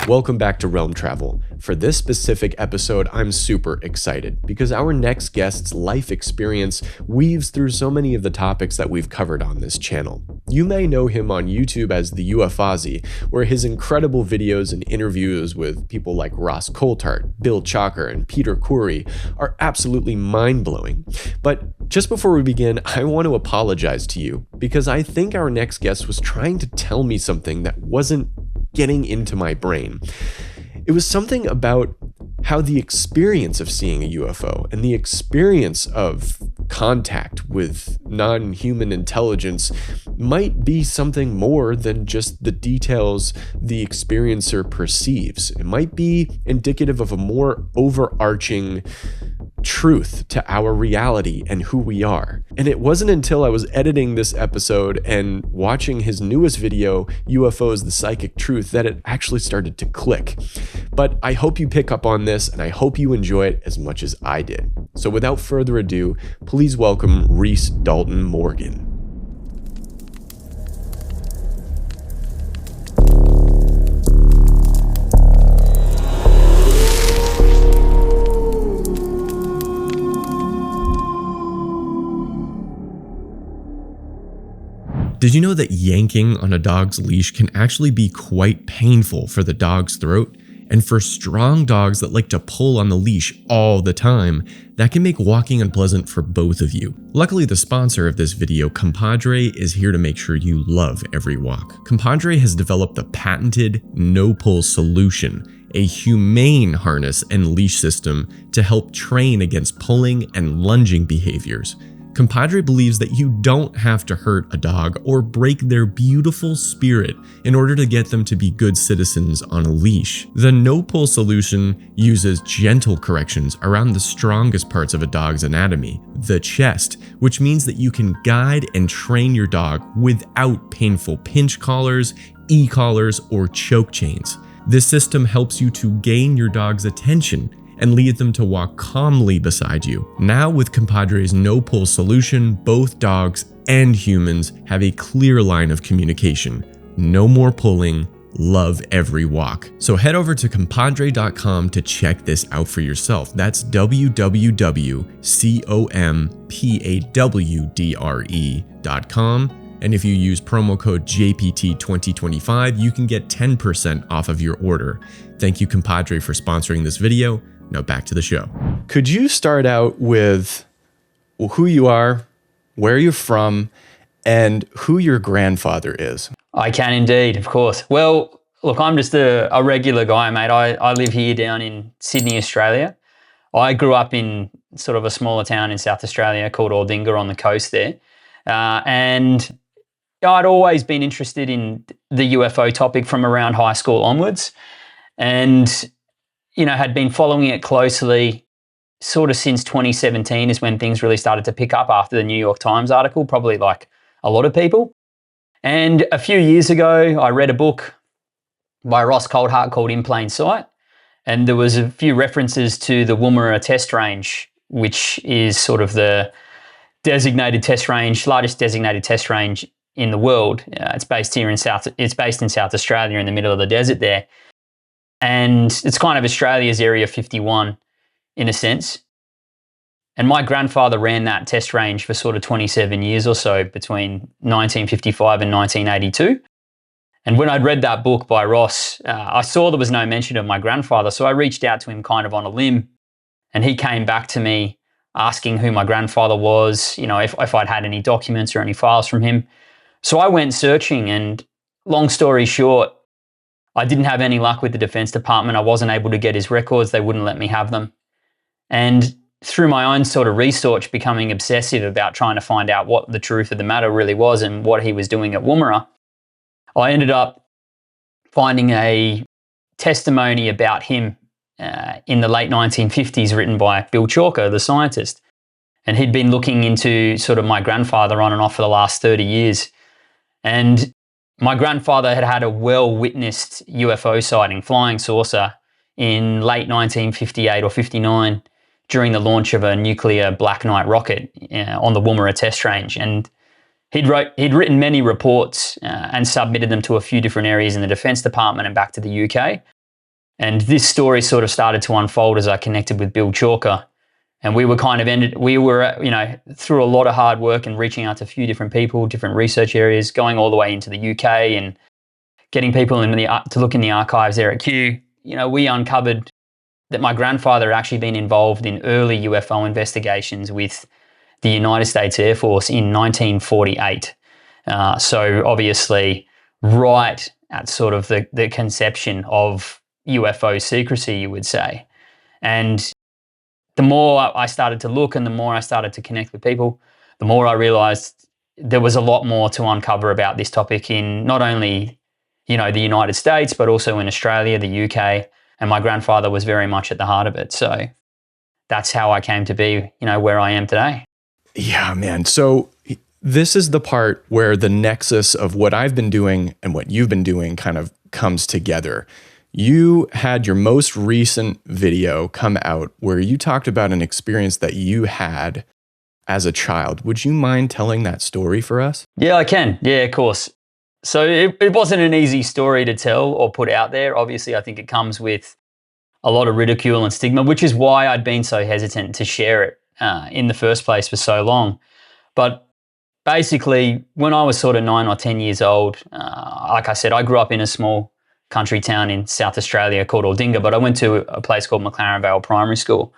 Welcome back to Realm Travel. For this specific episode, I'm super excited because our next guest's life experience weaves through so many of the topics that we've covered on this channel. You may know him on YouTube as The UFOzzie, where his incredible videos and interviews with people like Ross Coulthart, Bill Chalker, and Peter Khoury are absolutely mind-blowing. But just before we begin, I want to apologize to you because I think our next guest was trying to tell me something that wasn't getting into my brain. It was something about how the experience of seeing a UFO and the experience of contact with non-human intelligence might be something more than just the details the experiencer perceives. It might be indicative of a more overarching truth to our reality and who we are. And it wasn't until I was editing this episode and watching his newest video, UFOs, The Psychic Truth, that it actually started to click. But I hope you pick up on this and I hope you enjoy it as much as I did. So without further ado, please welcome Rhys Dalton-Morgan. Did you know that yanking on a dog's leash can actually be quite painful for the dog's throat? And for strong dogs that like to pull on the leash all the time, that can make walking unpleasant for both of you. Luckily, the sponsor of this video, Compadre, is here to make sure you love every walk. Compadre has developed the patented no-pull solution, a humane harness and leash system to help train against pulling and lunging behaviors. Compadre believes that you don't have to hurt a dog or break their beautiful spirit in order to get them to be good citizens on a leash. The no-pull solution uses gentle corrections around the strongest parts of a dog's anatomy, the chest, which means that you can guide and train your dog without painful pinch collars, e-collars, or choke chains. This system helps you to gain your dog's attention and lead them to walk calmly beside you. Now with Compadre's no-pull solution, both dogs and humans have a clear line of communication. No more pulling, love every walk. So head over to compadre.com to check this out for yourself. That's www.compadre.com. And if you use promo code JPT2025, you can get 10% off of your order. Thank you, Compadre, for sponsoring this video. Now back to the show. Could you start out with who you are, where you're from, and who your grandfather is? I can indeed, of course. Well, look, I'm just a regular guy, mate. I live here down in Sydney, Australia. I grew up in sort of a smaller town in South Australia called Aldinga on the coast there. And I'd always been interested in the UFO topic from around high school onwards. And had been following it closely sort of since 2017 is when things really started to pick up after the New York Times article, probably like a lot of people. And a few years ago, I read a book by Ross Coulthart called In Plain Sight. And there was a few references to the Woomera test range, which is sort of the designated test range, largest designated test range in the world. It's based in South Australia in the middle of the desert there. And it's kind of Australia's Area 51 in a sense. And my grandfather ran that test range for sort of 27 years or so between 1955 and 1982. And when I'd read that book by Ross, I saw there was no mention of my grandfather. So I reached out to him kind of on a limb and he came back to me asking who my grandfather was, if I'd had any documents or any files from him. So I went searching and long story short, I didn't have any luck with the Defense Department. I wasn't able to get his records. They wouldn't let me have them. And through my own sort of research, becoming obsessive about trying to find out what the truth of the matter really was and what he was doing at Woomera, I ended up finding a testimony about him in the late 1950s written by Bill Chalker, the scientist. And he'd been looking into sort of my grandfather on and off for the last 30 years. And my grandfather had had a well-witnessed UFO sighting, flying saucer, in late 1958 or 59 during the launch of a nuclear Black Knight rocket on the Woomera test range. And he'd written many reports and submitted them to a few different areas in the Defense Department and back to the UK. And this story sort of started to unfold as I connected with Bill Chalker. And we were through a lot of hard work and reaching out to a few different people, different research areas, going all the way into the UK and getting people to look in the archives there at Kew. We uncovered that my grandfather had actually been involved in early UFO investigations with the United States Air Force in 1948. So obviously right at sort of the conception of UFO secrecy, you would say. And the more I started to look and the more I started to connect with people, the more I realized there was a lot more to uncover about this topic in not only, the United States, but also in Australia, the UK, and my grandfather was very much at the heart of it. So that's how I came to be, where I am today. Yeah, man. So this is the part where the nexus of what I've been doing and what you've been doing kind of comes together. You had your most recent video come out where you talked about an experience that you had as a child. Would you mind telling that story for us? Yeah, I can. Yeah, of course. So it wasn't an easy story to tell or put out there. Obviously, I think it comes with a lot of ridicule and stigma, which is why I'd been so hesitant to share it in the first place for so long. But basically, when I was sort of 9 or 10 years old, like I said, I grew up in a small country town in South Australia called Aldinga, but I went to a place called McLaren Vale Primary School.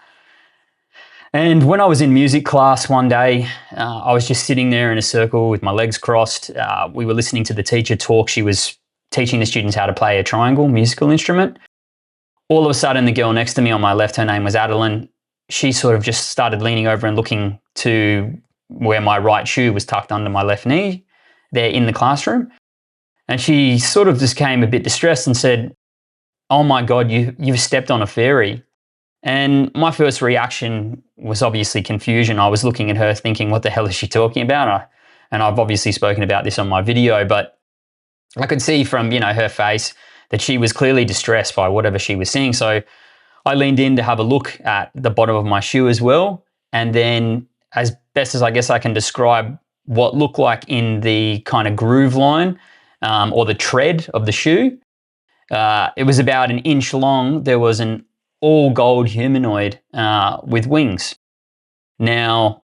And when I was in music class one day, I was just sitting there in a circle with my legs crossed. We were listening to the teacher talk. She was teaching the students how to play a triangle musical instrument. All of a sudden, the girl next to me on my left, her name was Adeline, she sort of just started leaning over and looking to where my right shoe was tucked under my left knee there in the classroom. And she sort of just came a bit distressed and said, "Oh my God, you've stepped on a fairy." And my first reaction was obviously confusion. I was looking at her thinking, what the hell is she talking about? And I've obviously spoken about this on my video, but I could see from, her face that she was clearly distressed by whatever she was seeing. So I leaned in to have a look at the bottom of my shoe as well. And then as best as I guess I can describe what looked like in the kind of groove line or the tread of the shoe, it was about 1 inch long. There was an all gold humanoid with wings. Now,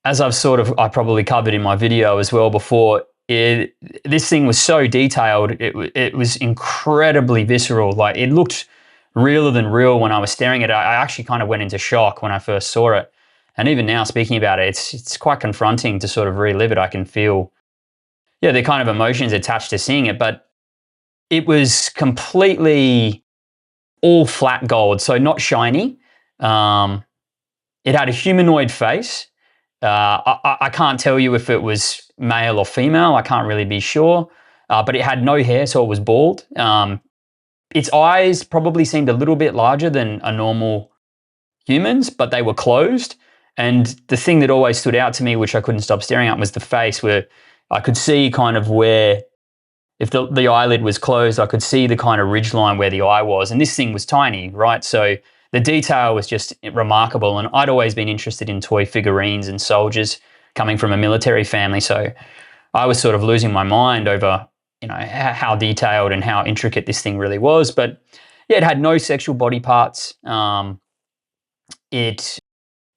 as I probably covered in my video as well before, this thing was so detailed. It was incredibly visceral. Like, it looked realer than real when I was staring at it. I actually kind of went into shock when I first saw it. And even now, speaking about it, it's quite confronting to sort of relive it. I can feel, the kind of emotions attached to seeing it, but it was completely all flat gold, so not shiny. It had a humanoid face. I can't tell you if it was male or female. I can't really be sure. But it had no hair, so it was bald. Its eyes probably seemed a little bit larger than a normal human's, but they were closed. And the thing that always stood out to me, which I couldn't stop staring at, was the face, where I could see kind of where, if the eyelid was closed, I could see the kind of ridgeline where the eye was. And this thing was tiny, right? So the detail was just remarkable. And I'd always been interested in toy figurines and soldiers, coming from a military family. So I was sort of losing my mind over, how detailed and how intricate this thing really was. But yeah, it had no sexual body parts.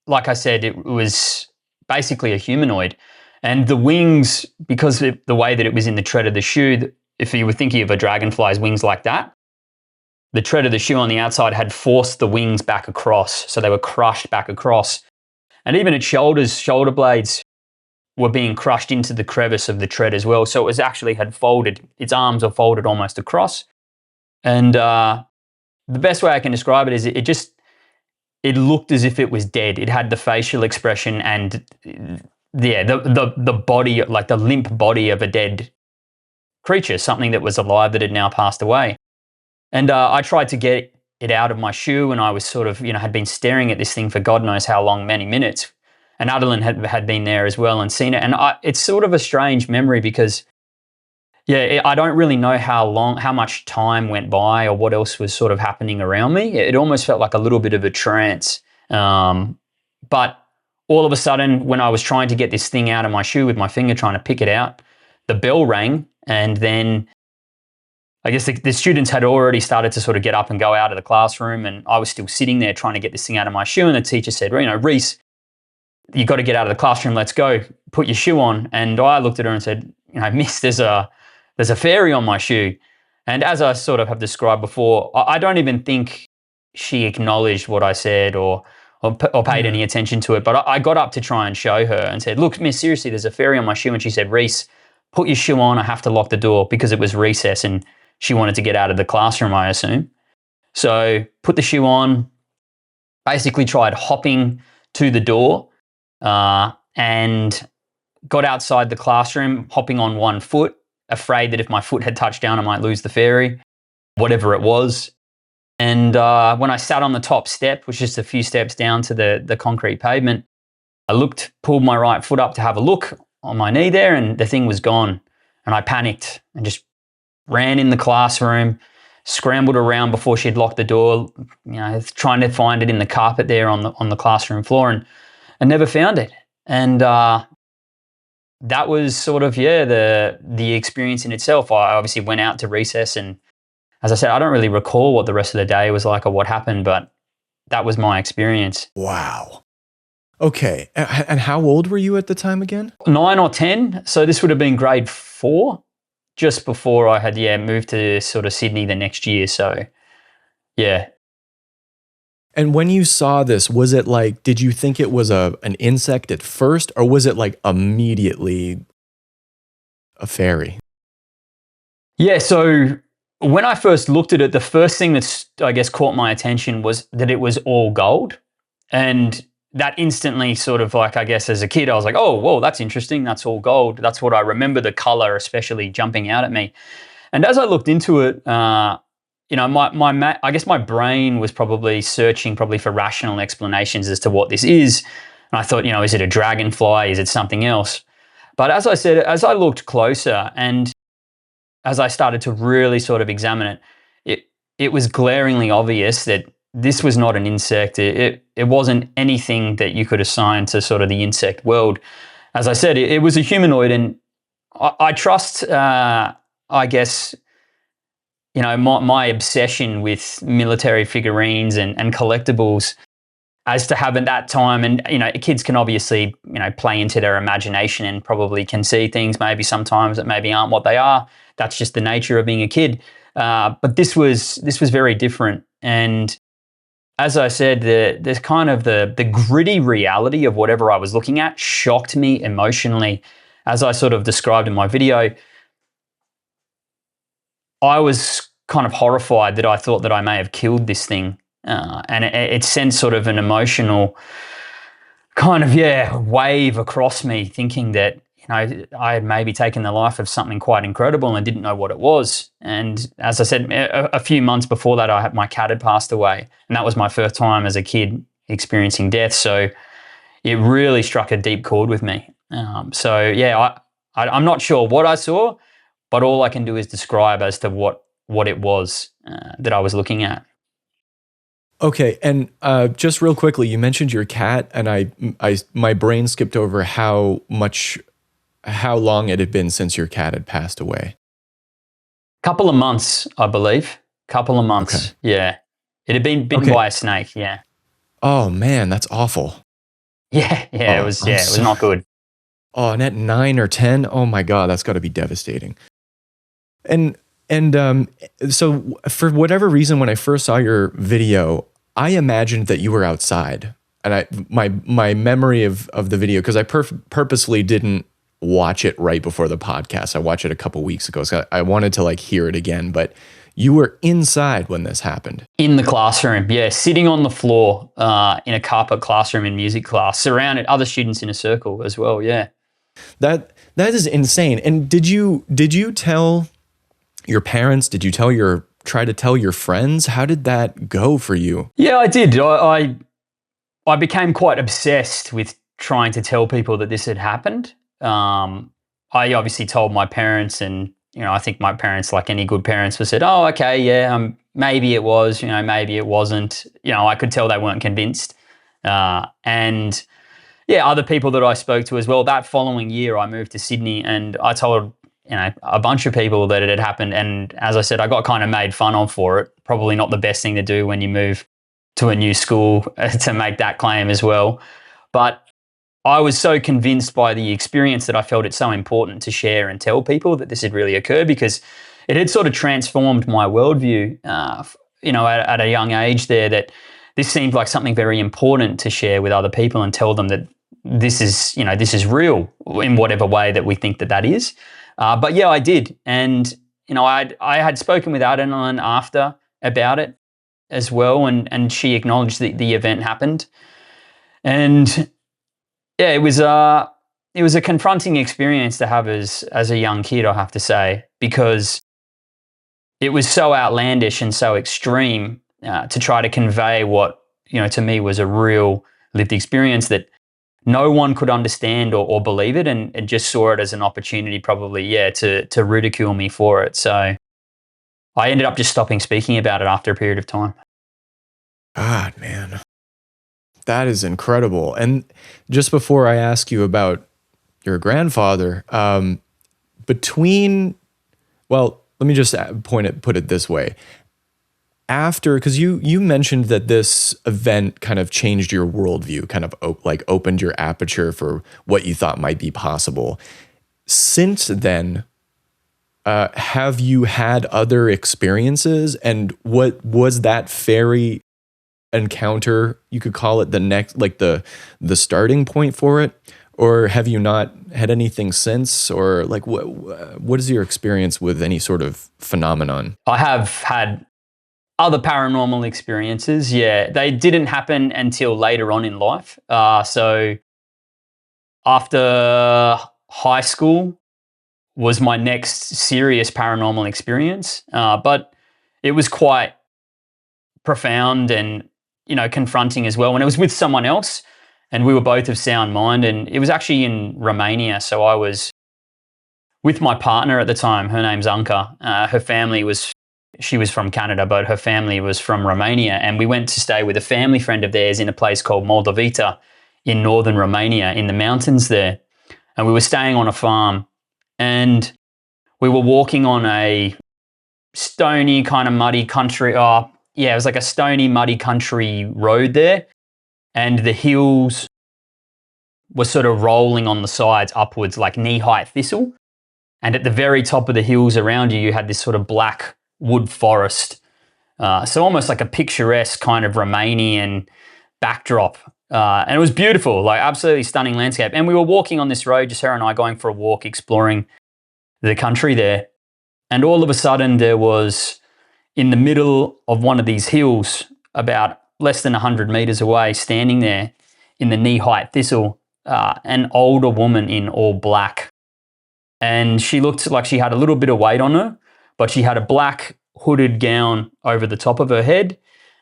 Like I said, it was basically a humanoid. And the wings, because of the way that it was in the tread of the shoe, if you were thinking of a dragonfly's wings like that, the tread of the shoe on the outside had forced the wings back across. So they were crushed back across. And even its shoulder blades were being crushed into the crevice of the tread as well. So it was actually had folded, its arms are folded almost across. And the best way I can describe it is it looked as if it was dead. It had the facial expression and the body, like the limp body of a dead creature, something that was alive that had now passed away. And I tried to get it out of my shoe, and I was sort of, had been staring at this thing for God knows how long, many minutes. And Adeline had been there as well and seen it. And it's sort of a strange memory because, I don't really know how much time went by or what else was sort of happening around me. It almost felt like a little bit of a trance. But all of a sudden, when I was trying to get this thing out of my shoe with my finger, trying to pick it out, the bell rang, and then I guess the students had already started to sort of get up and go out of the classroom, and I was still sitting there trying to get this thing out of my shoe. And the teacher said, well, Rhys, you got to get out of the classroom. Let's go. Put your shoe on. And I looked at her and said, miss, there's a fairy on my shoe. And as I sort of have described before, I don't even think she acknowledged what I said or paid any attention to it. But I got up to try and show her and said, look, miss, seriously, there's a fairy on my shoe. And she said, Rhys, put your shoe on. I have to lock the door, because it was recess and she wanted to get out of the classroom, I assume. So put the shoe on, basically tried hopping to the door and got outside the classroom, hopping on one foot, afraid that if my foot had touched down, I might lose the fairy, whatever it was. And when I sat on the top step, which is just a few steps down to the concrete pavement, I pulled my right foot up to have a look on my knee there, and the thing was gone. And I panicked and just ran in the classroom, scrambled around before she'd locked the door, trying to find it in the carpet there on the classroom floor, and never found it. And that was sort of, the experience in itself. I obviously went out to recess, and as I said, I don't really recall what the rest of the day was like or what happened, but that was my experience. Wow. Okay. And how old were you at the time again? 9 or 10. So this would have been grade 4, just before I had, moved to sort of Sydney the next year. So, yeah. And when you saw this, was it like, did you think it was an insect at first, or was it like immediately a fairy? Yeah, so when I first looked at it, the first thing that's, I guess, caught my attention was that it was all gold. And that instantly sort of like, I guess as a kid, I was like, oh, whoa, that's interesting. That's all gold. That's what I remember, the color especially jumping out at me. And as I looked into it, I guess my brain was probably searching for rational explanations as to what this is. And I thought, is it a dragonfly? Is it something else? But as I said, as I looked closer and as I started to really sort of examine it was glaringly obvious that this was not an insect. It wasn't anything that you could assign to sort of the insect world. As I said, it was a humanoid, and I trust, I guess, my obsession with military figurines and collectibles as to have at that time. And, kids can obviously, play into their imagination and probably can see things maybe sometimes that maybe aren't what they are. That's just the nature of being a kid. But this was very different. And as I said, there's kind of the gritty reality of whatever I was looking at shocked me emotionally. As I sort of described in my video, I was kind of horrified that I thought that I may have killed this thing. And it sent sort of an emotional kind of, wave across me, thinking that, I had maybe taken the life of something quite incredible and didn't know what it was. And as I said, a few months before that, my cat had passed away. And that was my first time as a kid experiencing death. So it really struck a deep chord with me. I'm not sure what I saw, but all I can do is describe as to what it was that I was looking at. Okay, and just real quickly, you mentioned your cat, and my brain skipped over how long it had been since your cat had passed away. Couple of months, I believe. Couple of months. Okay. Yeah. It had been bitten by a snake. Yeah. Oh man, that's awful. Yeah. It was not good. Oh, and at 9 or 10, oh my God, that's got to be devastating. And so for whatever reason, when I first saw your video, I imagined that you were outside. And my memory of the video, because I purposely didn't watch it right before the podcast. I watched it a couple weeks ago, so I wanted to hear it again. But you were inside when this happened. In the classroom, yeah, sitting on the floor in a carpet classroom in music class, surrounded other students in a circle as well. Yeah, that is insane. And did you tell your parents? Did you try to tell your friends? How did that go for you? Yeah, I did. I became quite obsessed with trying to tell people that this had happened. I obviously told my parents, and I think my parents, like any good parents, said, "Oh, okay, yeah, maybe it was, maybe it wasn't." I could tell they weren't convinced. And yeah, other people that I spoke to as well. That following year, I moved to Sydney, and I told a bunch of people that it had happened. And as I said, I got kind of made fun of for it. Probably not the best thing to do when you move to a new school to make that claim as well. But I was so convinced by the experience that I felt it's so important to share and tell people that this had really occurred, because it had sort of transformed my worldview, at a young age there, that this seemed like something very important to share with other people and tell them that this is real in whatever way that we think that is. But yeah, I did. And, I had spoken with Adeline after about it as well. And she acknowledged that the event happened. And yeah, it was a confronting experience to have as a young kid, I have to say, because it was so outlandish and so extreme to try to convey what, to me was a real lived experience that no one could understand or believe it, and just saw it as an opportunity probably, to ridicule me for it. So I ended up just stopping speaking about it after a period of time. God, man. That is incredible. And just before I ask you about your grandfather, let me just put it this way. After, because you mentioned that this event kind of changed your worldview, kind of opened your aperture for what you thought might be possible. Since then, have you had other experiences? And what was that fairy encounter, you could call it, the next, like the starting point for it? Or have you not had anything since? Or like what is your experience with any sort of phenomenon? I have had other paranormal experiences. Yeah, they didn't happen until later on in life. So after high school was my next serious paranormal experience, but it was quite profound and confronting as well. When it was with someone else, and we were both of sound mind, and it was actually in Romania. So I was with my partner at the time. Her name's Anka. Her family she was from Canada, but her family was from Romania, and we went to stay with a family friend of theirs in a place called Moldavita in northern Romania, in the mountains there. And we were staying on a farm, and we were walking on a stony kind of muddy country. It was like a stony, muddy country road there, and the hills were sort of rolling on the sides upwards like knee-high thistle. And at the very top of the hills around you, you had this sort of black wood forest. So almost like a picturesque kind of Romanian backdrop. And it was beautiful, like absolutely stunning landscape. And we were walking on this road, just her and I, going for a walk, exploring the country there. And all of a sudden there was, in the middle of one of these hills, about less than 100 meters away, standing there in the knee-high thistle, an older woman in all black. And she looked like she had a little bit of weight on her, but she had a black hooded gown over the top of her head,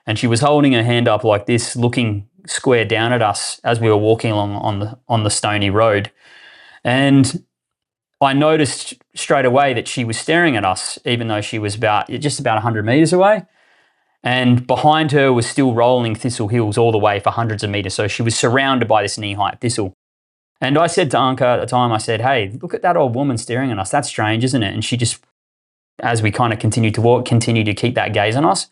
and she was holding her hand up like this, looking square down at us as we were walking along on the stony road. And I noticed straight away that she was staring at us, even though she was just about 100 meters away. And behind her was still rolling thistle hills all the way for hundreds of meters. So she was surrounded by this knee-high thistle. And I said to Anka at the time, I said, "Hey, look at that old woman staring at us. That's strange, isn't it?" And she just, as we kind of continued to walk, continued to keep that gaze on us.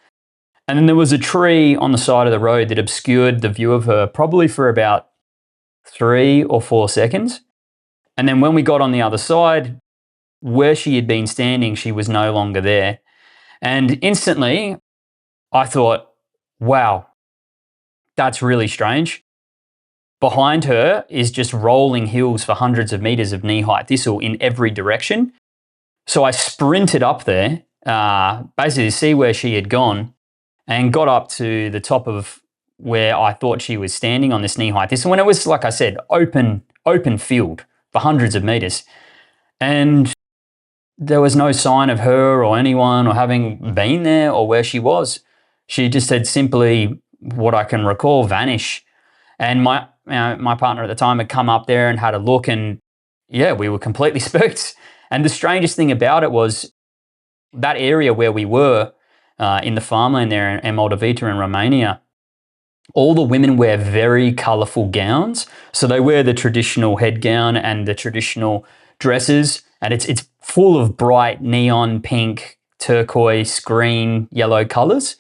And then there was a tree on the side of the road that obscured the view of her probably for about 3 or 4 seconds. And then when we got on the other side, where she had been standing, she was no longer there. And instantly, I thought, wow, that's really strange. Behind her is just rolling hills for hundreds of meters of knee-high thistle in every direction. So I sprinted up there, basically to see where she had gone, and got up to the top of where I thought she was standing on this knee-high thistle. When it was, like I said, open field for hundreds of meters. And there was no sign of her or anyone or having been there or where she was. She just had simply, what I can recall, vanish. And my partner at the time had come up there and had a look, and yeah, we were completely spooked. And the strangest thing about it was that area where we were in the farmland there in Moldavita in Romania, all the women wear very colourful gowns. So they wear the traditional head gown and the traditional dresses, and it's full of bright neon pink, turquoise, green, yellow colors.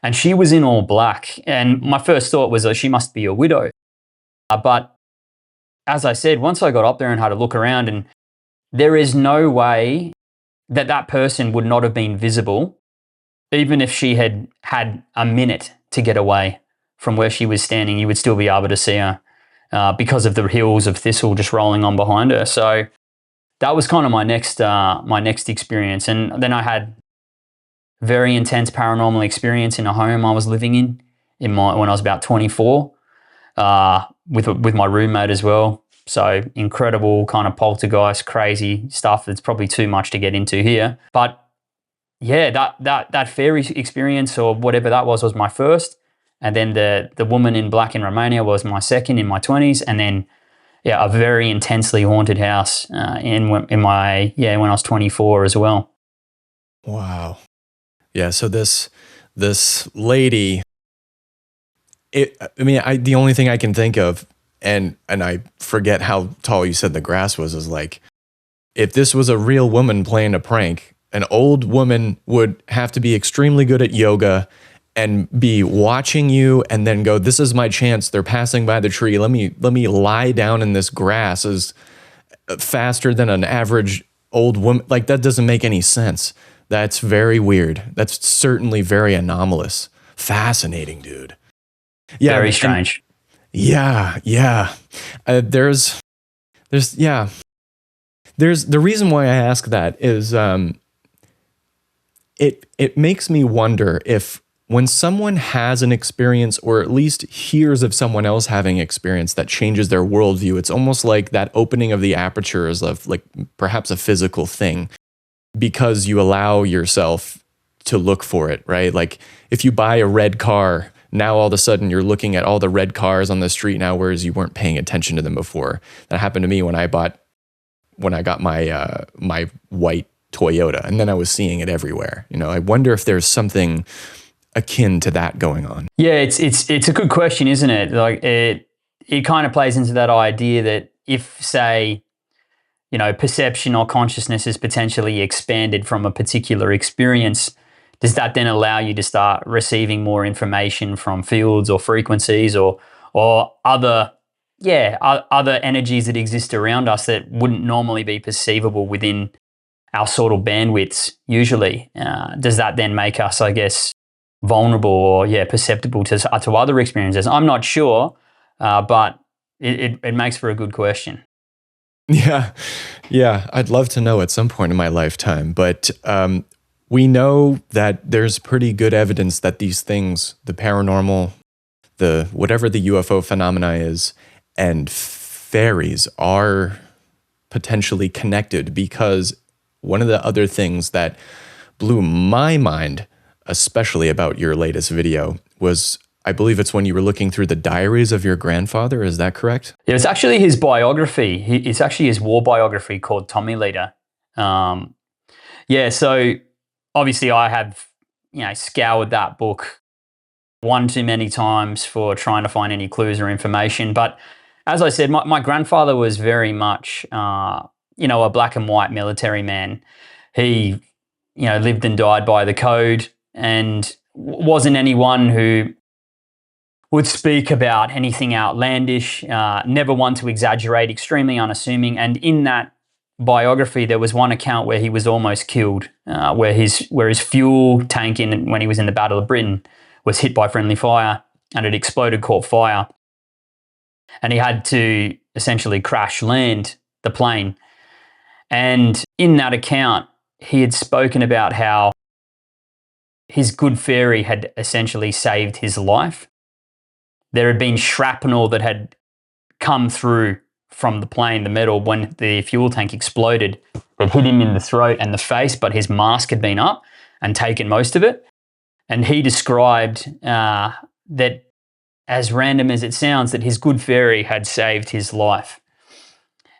And she was in all black. And my first thought was, oh, she must be a widow. But as I said, once I got up there and had a look around, and there is no way that that person would not have been visible, even if she had had a minute to get away from where she was standing. You would still be able to see her because of the hills of thistle just rolling on behind her. So that was kind of my next experience. And then I had very intense paranormal experience in a home I was living when I was about 24, with my roommate as well. So incredible kind of poltergeist, crazy stuff that's probably too much to get into here. But yeah, that fairy experience or whatever that was my first. And then the woman in black in Romania was my second in my 20s. And then a very intensely haunted house when I was 24 as well. Wow. Yeah, so this lady, the only thing I can think of, and I forget how tall you said the grass was, is like, if this was a real woman playing a prank, an old woman would have to be extremely good at yoga and be watching you and then go, this is my chance. They're passing by the tree. Let me lie down in this grass as faster than an average old woman. Like, that doesn't make any sense. That's very weird. That's certainly very anomalous. Fascinating, dude. Yeah, very strange. Yeah. There's the reason why I ask that is it makes me wonder if when someone has an experience, or at least hears of someone else having experience that changes their worldview, it's almost like that opening of the aperture is like perhaps a physical thing, because you allow yourself to look for it, right? Like if you buy a red car, now all of a sudden you're looking at all the red cars on the street now, whereas you weren't paying attention to them before. That happened to me when I got my my white Toyota, and then I was seeing it everywhere. I wonder if there's something akin to that going on. Yeah, it's a good question, isn't it? Like it kind of plays into that idea that if, say, perception or consciousness is potentially expanded from a particular experience, does that then allow you to start receiving more information from fields or frequencies or other energies that exist around us that wouldn't normally be perceivable within our sort of bandwidths usually? Does that then make us, I guess, vulnerable or perceptible to other experiences? I'm not sure, but it makes for a good question. Yeah, I'd love to know at some point in my lifetime, but we know that there's pretty good evidence that these things, the paranormal, whatever the UFO phenomena is, and fairies are potentially connected, because one of the other things that blew my mind, especially about your latest video, was, I believe it's when you were looking through the diaries of your grandfather. Is that correct? Yeah, it's actually his biography. It's actually his war biography called Tommy Leader. So obviously I have, scoured that book one too many times for trying to find any clues or information. But as I said, my grandfather was very much, a black and white military man. He, lived and died by the code, and wasn't anyone who would speak about anything outlandish, never one to exaggerate, extremely unassuming. And in that biography, there was one account where he was almost killed, where his fuel tank when he was in the Battle of Britain was hit by friendly fire, and it exploded, caught fire. And he had to essentially crash land the plane. And in that account, he had spoken about how his good fairy had essentially saved his life. There had been shrapnel that had come through from the plane, the metal, when the fuel tank exploded. It hit him in the throat and the face, but his mask had been up and taken most of it. And he described that, as random as it sounds, that his good fairy had saved his life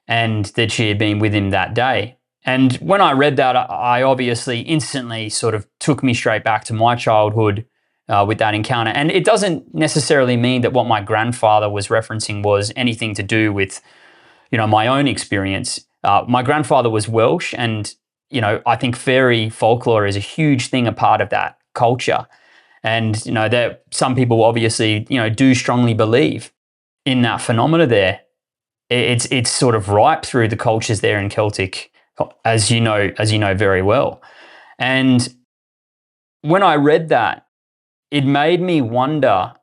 and that she had been with him that day. And when I read that, I obviously instantly sort of took me straight back to my childhood with that encounter. And it doesn't necessarily mean that what my grandfather was referencing was anything to do with, my own experience. My grandfather was Welsh, and I think fairy folklore is a huge thing, a part of that culture. And that some people obviously do strongly believe in that phenomena there. It's sort of ripe through the cultures there in Celtic, as you know very well. And when I read that, it made me wonder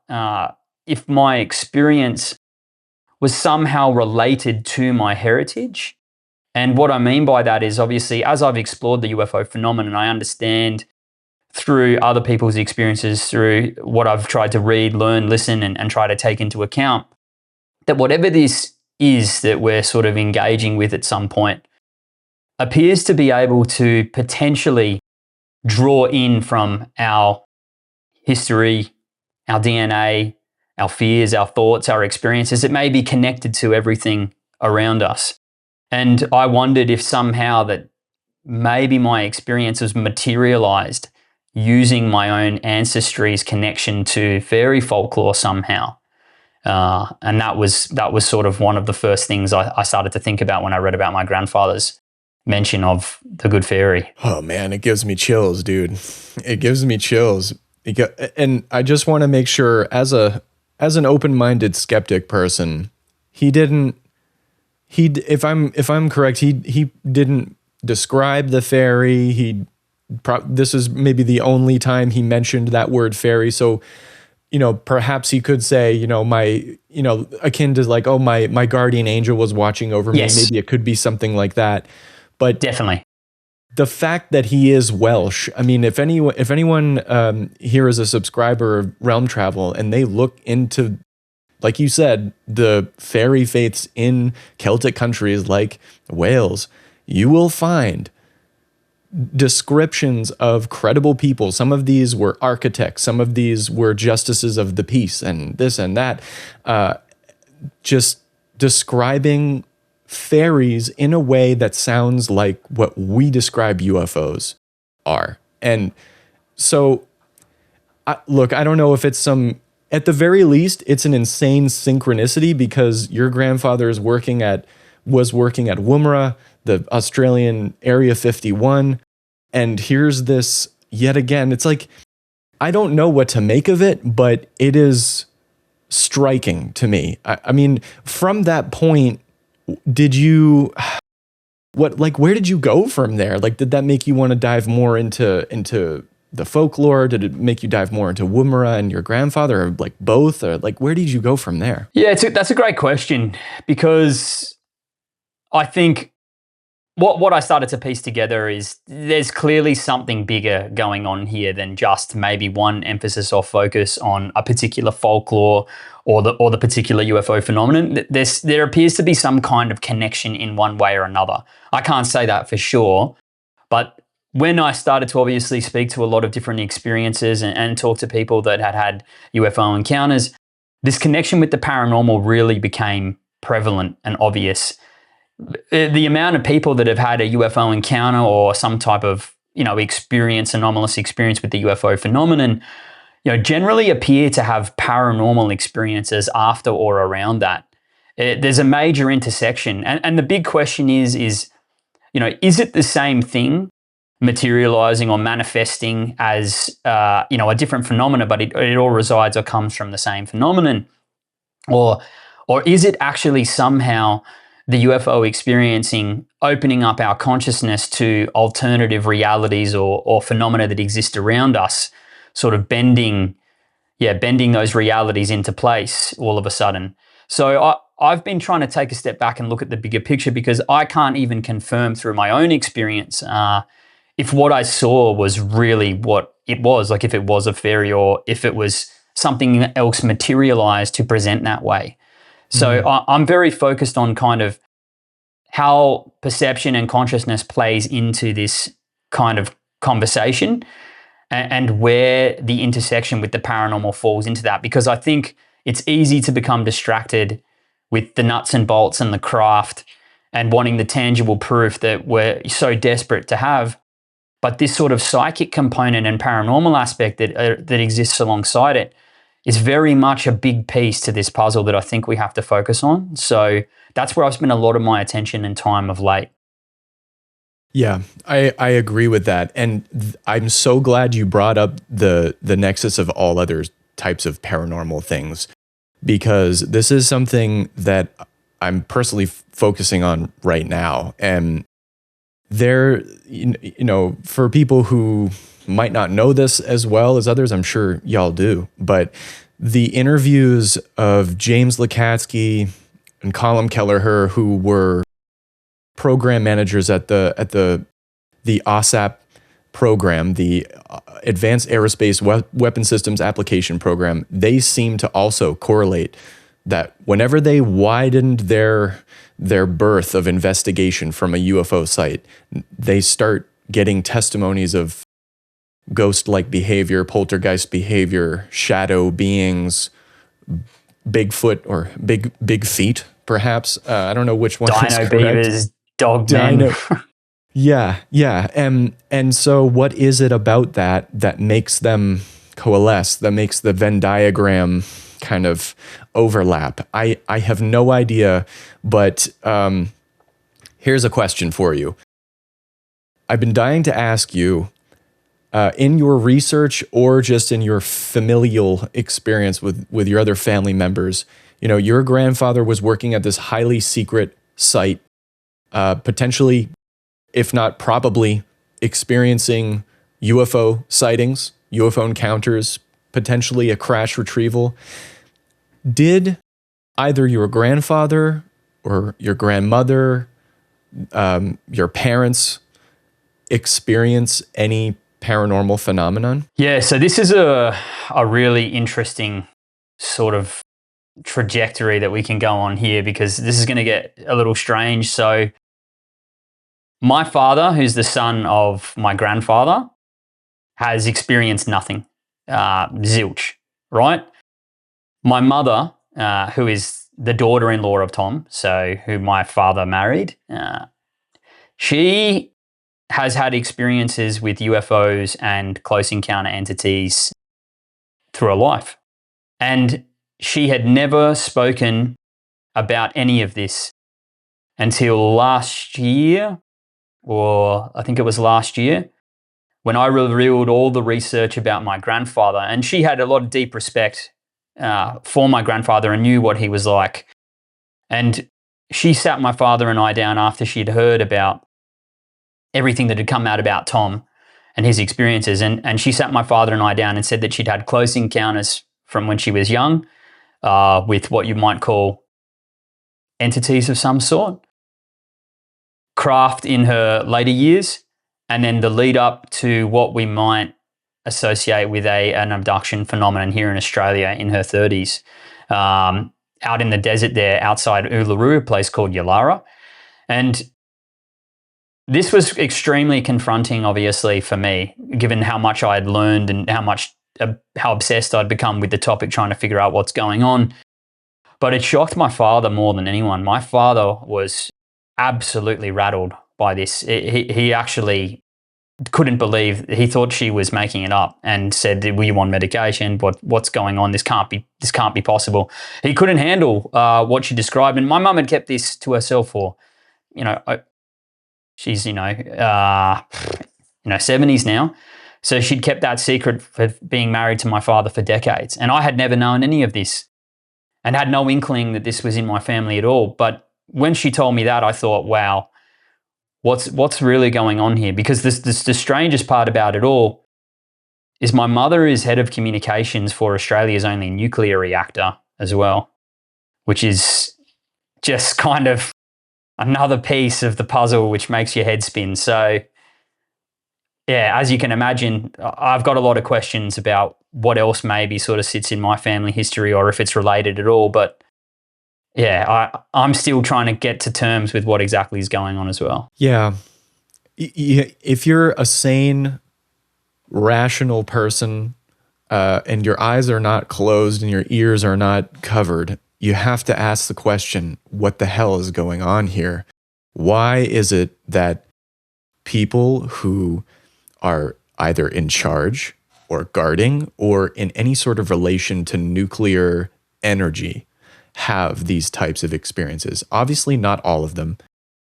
if my experience was somehow related to my heritage. And what I mean by that is, obviously, as I've explored the UFO phenomenon, I understand through other people's experiences, through what I've tried to read, learn, listen, and try to take into account, that whatever this is that we're sort of engaging with at some point appears to be able to potentially draw in from our history, our DNA, our fears, our thoughts, our experiences. It may be connected to everything around us. And I wondered if somehow that maybe my experience was materialized using my own ancestry's connection to fairy folklore somehow. And that was sort of one of the first things I started to think about when I read about my grandfather's mention of the good fairy. Oh man, it gives me chills, dude. It gives me chills. And I just want to make sure, as an open-minded skeptic person, if I'm correct, he didn't describe the fairy. This is maybe the only time he mentioned that word fairy. So, perhaps he could say, akin to like, oh, my guardian angel was watching over me. Yes. Maybe it could be something like that. But definitely, the fact that he is Welsh, I mean, if anyone here is a subscriber of Realm Travel and they look into, like you said, the fairy faiths in Celtic countries like Wales, you will find descriptions of credible people. Some of these were architects, some of these were justices of the peace, and this and that, just describing fairies in a way that sounds like what we describe UFOs are. And so, look, I don't know if it's at the very least, it's an insane synchronicity, because your grandfather was working at Woomera, the Australian Area 51. And here's this yet again. It's like, I don't know what to make of it, but it is striking to me. I mean, from that point, where did you go from there? Like, did that make you want to dive more into the folklore? Did it make you dive more into Woomera and your grandfather, or like both? Or like, where did you go from there? Yeah, that's a great question, because I think what I started to piece together is there's clearly something bigger going on here than just maybe one emphasis or focus on a particular folklore or the particular UFO phenomenon. There appears to be some kind of connection in one way or another. I can't say that for sure, but when I started to obviously speak to a lot of different experiences and talk to people that had UFO encounters, this connection with the paranormal really became prevalent and obvious. The amount of people that have had a UFO encounter or some type of, anomalous experience with the UFO phenomenon, generally appear to have paranormal experiences after or around that. There's a major intersection. And the big question is it the same thing materializing or manifesting as, a different phenomena, but it all resides or comes from the same phenomenon? Or is it actually somehow the UFO experiencing opening up our consciousness to alternative realities or phenomena that exist around us, sort of bending those realities into place all of a sudden? So I've been trying to take a step back and look at the bigger picture, because I can't even confirm through my own experience if what I saw was really what it was, like if it was a fairy or if it was something else materialized to present that way. So I'm very focused on kind of how perception and consciousness plays into this kind of conversation, and where the intersection with the paranormal falls into that. Because I think it's easy to become distracted with the nuts and bolts and the craft and wanting the tangible proof that we're so desperate to have. But this sort of psychic component and paranormal aspect that exists alongside it is very much a big piece to this puzzle that I think we have to focus on. So that's where I've spent a lot of my attention and time of late. Yeah, I agree with that. And I'm so glad you brought up the nexus of all other types of paranormal things, because this is something that I'm personally focusing on right now. And there, you know, for people who might not know this as well as others, I'm sure y'all do, but the interviews of James Lukatsky and Colin Kelleher, who were program managers at the OSAP program, the Advanced Aerospace Weapon Systems Application Program, they seem to also correlate that whenever they widened their berth of investigation from a UFO site, they start getting testimonies of ghost-like behavior, poltergeist behavior, shadow beings, Bigfoot or big feet, perhaps. I don't know which one is Dino correct. beavers, dog men. Yeah. And so what is it about that makes them coalesce, that makes the Venn diagram kind of overlap? I have no idea, but here's a question for you. I've been dying to ask you, in your research or just in your familial experience with your other family members, you know, your grandfather was working at this highly secret site, potentially, if not probably, experiencing UFO sightings, UFO encounters, potentially a crash retrieval. Did either your grandfather or your grandmother, your parents, experience any paranormal phenomenon? Yeah, so this is a really interesting sort of trajectory that we can go on here, because this is going to get a little strange. So my father, who's the son of my grandfather, has experienced nothing, zilch, right? My mother, who is the daughter-in-law of Tom, so who my father married, she has had experiences with UFOs and close encounter entities through her life. And she had never spoken about any of this until last year, or I think it was last year, when I revealed all the research about my grandfather. And she had a lot of deep respect for my grandfather and knew what he was like. And she sat my father and I down after she'd heard about everything that had come out about Tom and his experiences. And she sat my father and I down and said that she'd had close encounters from when she was young with what you might call entities of some sort, craft in her later years, and then the lead up to what we might associate with an abduction phenomenon here in Australia in her 30s, out in the desert there outside Uluru, a place called Yalara. And this was extremely confronting, obviously, for me, given how much I had learned and how obsessed I'd become with the topic, trying to figure out what's going on. But it shocked my father more than anyone. My father was absolutely rattled by this. He actually couldn't believe. He thought she was making it up and said, "Were you on medication? What's going on? This can't be possible." He couldn't handle what she described, and my mum had kept this to herself for, she's 70s now, so she'd kept that secret for being married to my father for decades, and I had never known any of this, and had no inkling that this was in my family at all. But when she told me that, I thought, wow, what's really going on here? Because the strangest part about it all is my mother is head of communications for Australia's only nuclear reactor as well, which is just kind of another piece of the puzzle which makes your head spin. So yeah, as you can imagine, I've got a lot of questions about what else maybe sort of sits in my family history or if it's related at all. But yeah, I'm still trying to get to terms with what exactly is going on as well. Yeah. If you're a sane, rational person, and your eyes are not closed and your ears are not covered, you have to ask the question, what the hell is going on here? Why is it that people who are either in charge or guarding or in any sort of relation to nuclear energy have these types of experiences? Obviously, not all of them,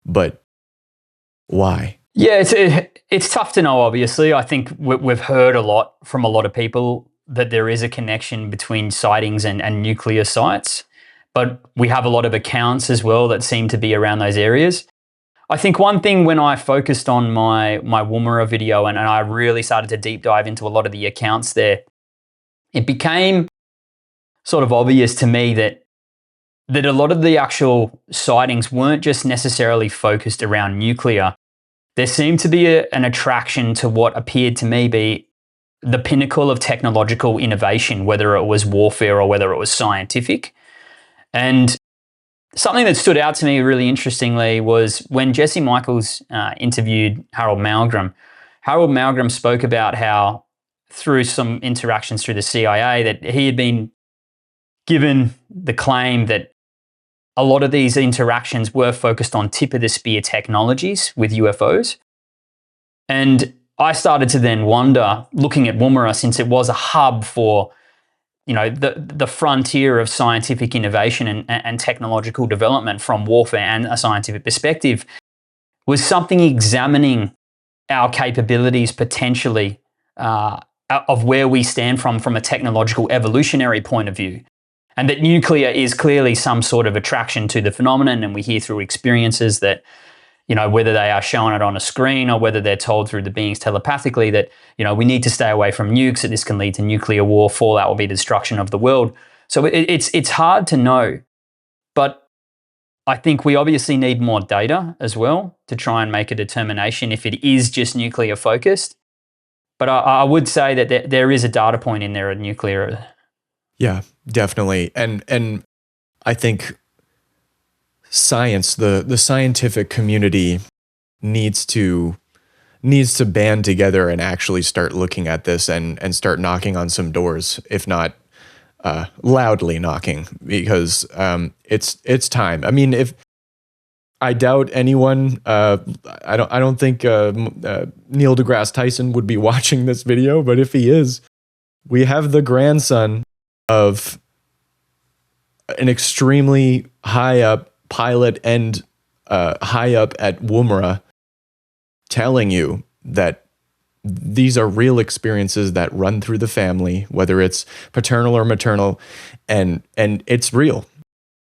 but why? Yeah, it's tough to know, obviously. I think we've heard a lot from a lot of people that there is a connection between sightings and nuclear sites, but we have a lot of accounts as well that seem to be around those areas. I think one thing when I focused on my Woomera video and I really started to deep dive into a lot of the accounts there, it became sort of obvious to me that a lot of the actual sightings weren't just necessarily focused around nuclear. There seemed to be an attraction to what appeared to me be the pinnacle of technological innovation, whether it was warfare or whether it was scientific. And something that stood out to me really interestingly was when Jesse Michaels interviewed Harold Malmgren. Harold Malmgren spoke about how through some interactions through the CIA that he had been given the claim that a lot of these interactions were focused on tip of the spear technologies with UFOs. And I started to then wonder, looking at Woomera, since it was a hub for the frontier of scientific innovation and technological development from warfare and a scientific perspective, was something examining our capabilities potentially of where we stand from a technological evolutionary point of view. And that nuclear is clearly some sort of attraction to the phenomenon, and we hear through experiences that, whether they are showing it on a screen or whether they're told through the beings telepathically that, we need to stay away from nukes, that this can lead to nuclear war, fallout will be destruction of the world. So it's hard to know, but I think we obviously need more data as well to try and make a determination if it is just nuclear focused. But I would say that there is a data point in there of nuclear. Yeah, definitely. And I think science, the scientific community needs to band together and actually start looking at this and start knocking on some doors, if not loudly knocking, because it's time. I mean, if I doubt anyone, I don't think Neil deGrasse Tyson would be watching this video, but if he is, we have the grandson of an extremely high up pilot and high up at Woomera telling you that these are real experiences that run through the family, whether it's paternal or maternal, and it's real.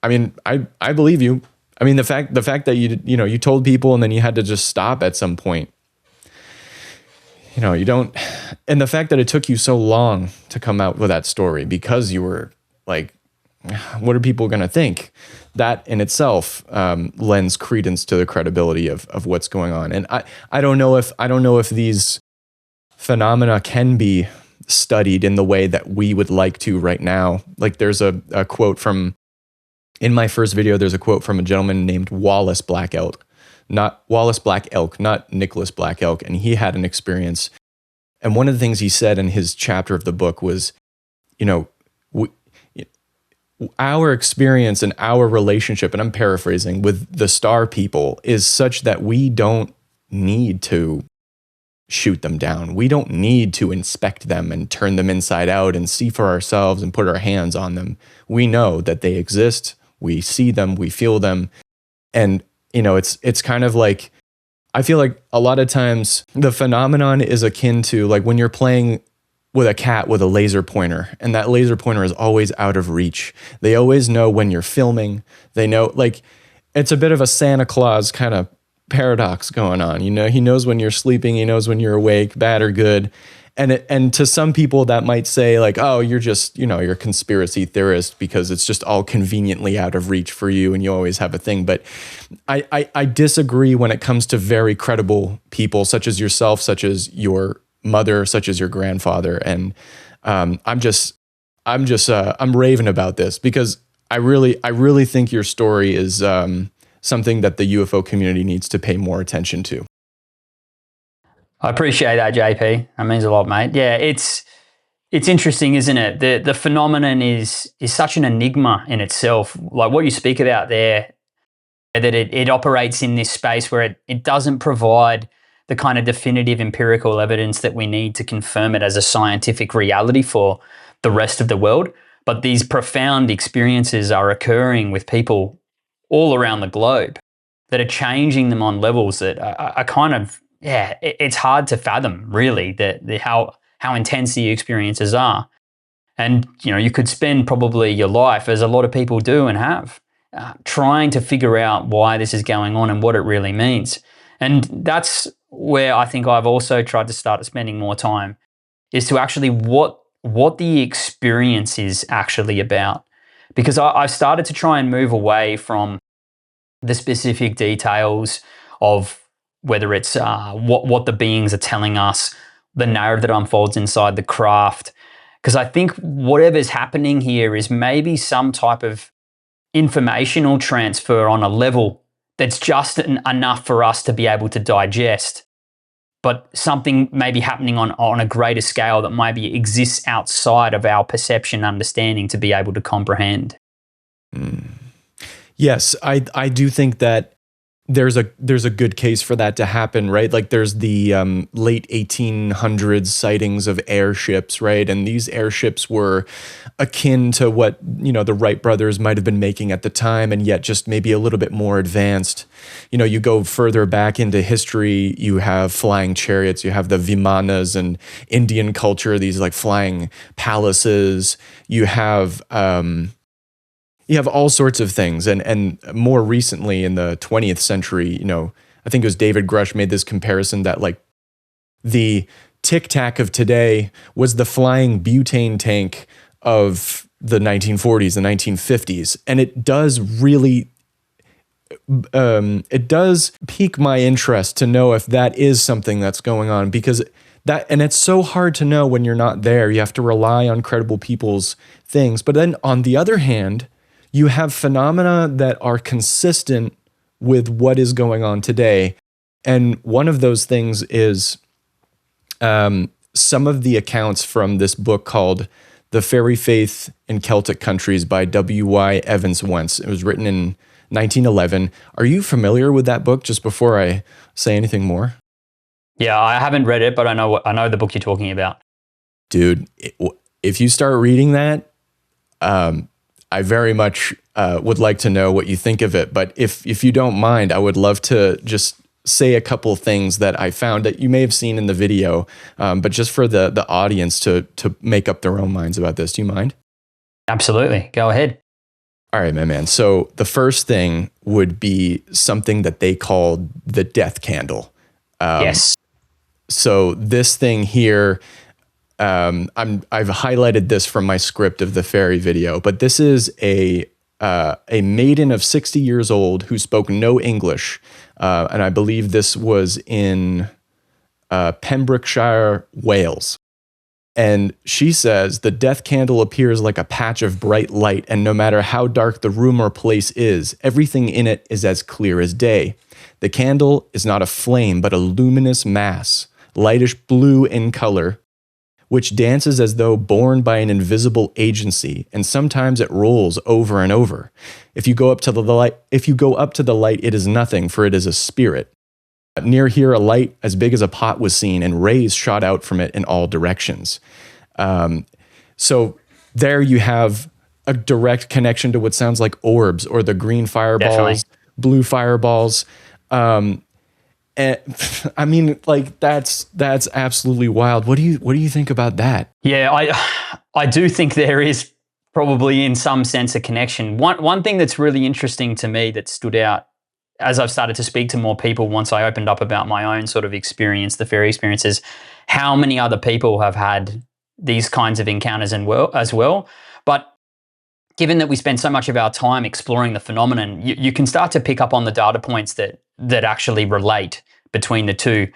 I mean, I believe you. I mean, the fact that you told people and then you had to just stop at some point. You don't, and the fact that it took you so long to come out with that story because you were like, what are people going to think? That in itself lends credence to the credibility of what's going on. And I don't know if these phenomena can be studied in the way that we would like to right now. Like there's a quote from, in my first video, there's a quote from a gentleman named Wallace Black Elk, not Nicholas Black Elk. And he had an experience. And one of the things he said in his chapter of the book was, our experience and our relationship, and I'm paraphrasing, with the star people is such that we don't need to shoot them down. We don't need to inspect them and turn them inside out and see for ourselves and put our hands on them. We know that they exist. We see them. We feel them. And, it's kind of like, I feel like a lot of times the phenomenon is akin to like when you're playing with a cat with a laser pointer, and that laser pointer is always out of reach. They always know when you're filming. They know, like, it's a bit of a Santa Claus kind of paradox going on. He knows when you're sleeping, he knows when you're awake, bad or good. And to some people that might say like, oh, you're just, you're a conspiracy theorist because it's just all conveniently out of reach for you and you always have a thing. But I disagree when it comes to very credible people such as yourself, such as your mother, such as your grandfather. And I'm raving about this because I really think your story is something that the UFO community needs to pay more attention to. I appreciate that, JP. That means a lot, mate. Yeah, it's interesting, isn't it? The phenomenon is such an enigma in itself. Like what you speak about there, that it operates in this space where it doesn't provide the kind of definitive empirical evidence that we need to confirm it as a scientific reality for the rest of the world. but these profound experiences are occurring with people all around the globe that are changing them on levels that are kind of, it's hard to fathom, really, how intense the experiences are. And, you could spend probably your life, as a lot of people do and have, trying to figure out why this is going on and what it really means. And that's where I think I've also tried to start spending more time, is to actually what the experience is actually about. Because I've started to try and move away from the specific details of whether it's what the beings are telling us, the narrative that unfolds inside the craft. Because I think whatever's happening here is maybe some type of informational transfer on a level that's just enough for us to be able to digest, but something may be happening on a greater scale that maybe exists outside of our perception understanding to be able to comprehend. Yes, I do think that there's a good case for that to happen, right? Like there's the late 1800s sightings of airships, right? And these airships were akin to what, the Wright brothers might have been making at the time, and yet just maybe a little bit more advanced. You go further back into history, you have flying chariots, you have the Vimanas and Indian culture, these like flying palaces. You have all sorts of things. And more recently in the 20th century, I think it was David Grush made this comparison that like the Tic Tac of today was the flying butane tank of the 1940s, the 1950s. And it does really, it does pique my interest to know if that is something that's going on, because and it's so hard to know when you're not there. You have to rely on credible people's things. But then on the other hand, you have phenomena that are consistent with what is going on today. And one of those things is some of the accounts from this book called The Fairy Faith in Celtic Countries by W.Y. Evans Wentz. It was written in 1911. Are you familiar with that book, just before I say anything more? Yeah, I haven't read it, but I know the book you're talking about. Dude, if you start reading that, I very much would like to know what you think of it. But if you don't mind, I would love to just say a couple things that I found that you may have seen in the video, but just for the audience to make up their own minds about this. Do you mind? Absolutely. Go ahead. All right, my man. So the first thing would be something that they called the death candle. Yes. So this thing here, I've highlighted this from my script of the fairy video, but this is a maiden of 60 years old who spoke no English, and I believe this was in Pembrokeshire, Wales. And she says, the death candle appears like a patch of bright light, and no matter how dark the room or place is, everything in it is as clear as day. The candle is not a flame, but a luminous mass, lightish blue in color, which dances as though borne by an invisible agency, and sometimes it rolls over and over. If you go up to the light, it is nothing, for it is a spirit. Near here, a light as big as a pot was seen, and rays shot out from it in all directions. So there you have a direct connection to what sounds like orbs, or the green fireballs, blue fireballs. And I mean, like that's absolutely wild. What do you think about that? Yeah, I do think there is probably in some sense a connection. One thing that's really interesting to me that stood out as I've started to speak to more people once I opened up about my own sort of experience, the fairy experiences, how many other people have had these kinds of encounters as well. But given that we spend so much of our time exploring the phenomenon, you can start to pick up on the data points that actually relate between the two.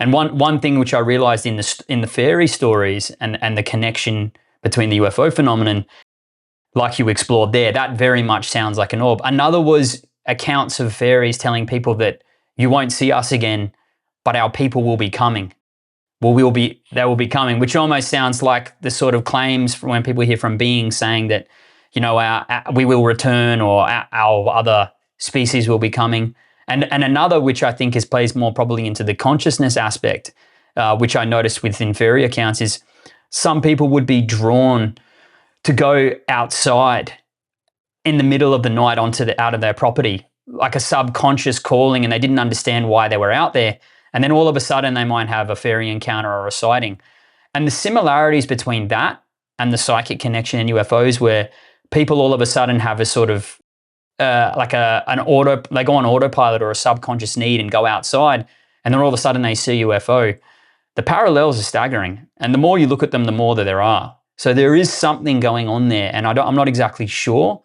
And one thing which I realized in the fairy stories and the connection between the UFO phenomenon, like you explored there, that very much sounds like an orb. Another was accounts of fairies telling people that you won't see us again, but our people will be coming. They will be coming, which almost sounds like the sort of claims when people hear from beings saying that, we will return, or our other species will be coming. And another, which I think plays more probably into the consciousness aspect, which I noticed within fairy accounts, is some people would be drawn to go outside in the middle of the night out of their property, like a subconscious calling, and they didn't understand why they were out there. And then all of a sudden they might have a fairy encounter or a sighting. And the similarities between that and the psychic connection in UFOs, where people all of a sudden have a sort of they go on autopilot or a subconscious need and go outside, and then all of a sudden they see UFO. The parallels are staggering, and the more you look at them, the more that there are. So there is something going on there, and I'm not exactly sure,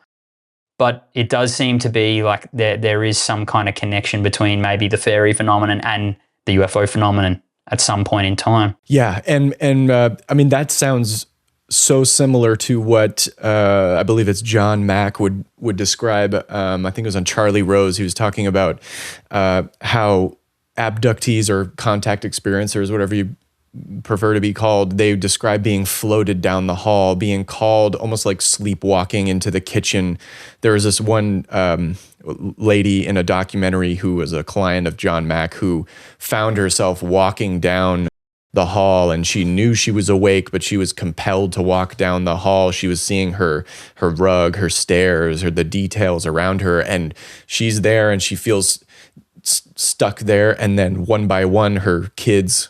but it does seem to be like there is some kind of connection between maybe the fairy phenomenon and the UFO phenomenon at some point in time. Yeah, and I mean, that sounds so similar to what I believe it's John Mack would describe. I think it was on Charlie Rose. He was talking about how abductees or contact experiencers, whatever you prefer to be called, they describe being floated down the hall, being called almost like sleepwalking into the kitchen. There was this one lady in a documentary who was a client of John Mack who found herself walking down the hall, and she knew she was awake, but she was compelled to walk down the hall. She was seeing her rug, her stairs, or the details around her, and she's there and she feels stuck there. And then one by one, her kids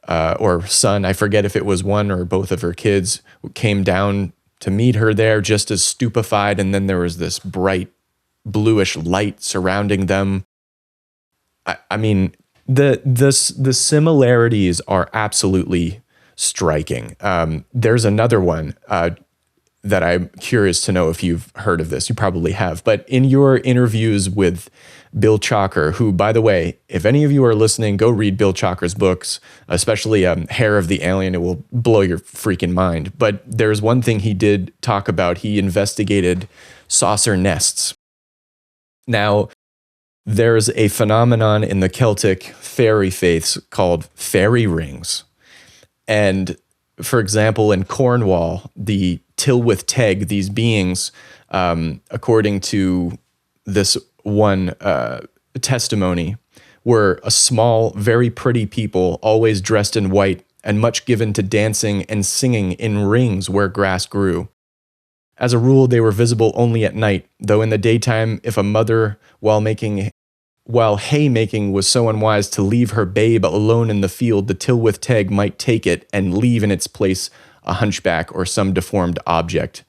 or son, I forget if it was one or both of her kids, came down to meet her there just as stupefied. And then there was this bright bluish light surrounding them. I mean, the similarities are absolutely striking. There's another one that I'm curious to know if you've heard of this. You probably have. But in your interviews with Bill Chalker, who, by the way, if any of you are listening, go read Bill Chalker's books, especially Hair of the Alien. It will blow your freaking mind. But there's one thing he did talk about. He investigated saucer nests. Now, there's a phenomenon in the Celtic fairy faiths called fairy rings. And for example, in Cornwall, the Tylwyth Teg, these beings, according to this one testimony, were a small, very pretty people, always dressed in white and much given to dancing and singing in rings where grass grew. As a rule, they were visible only at night, though in the daytime, if a mother, while haymaking was so unwise to leave her babe alone in the field, the Tylwyth Teg might take it and leave in its place a hunchback or some deformed object,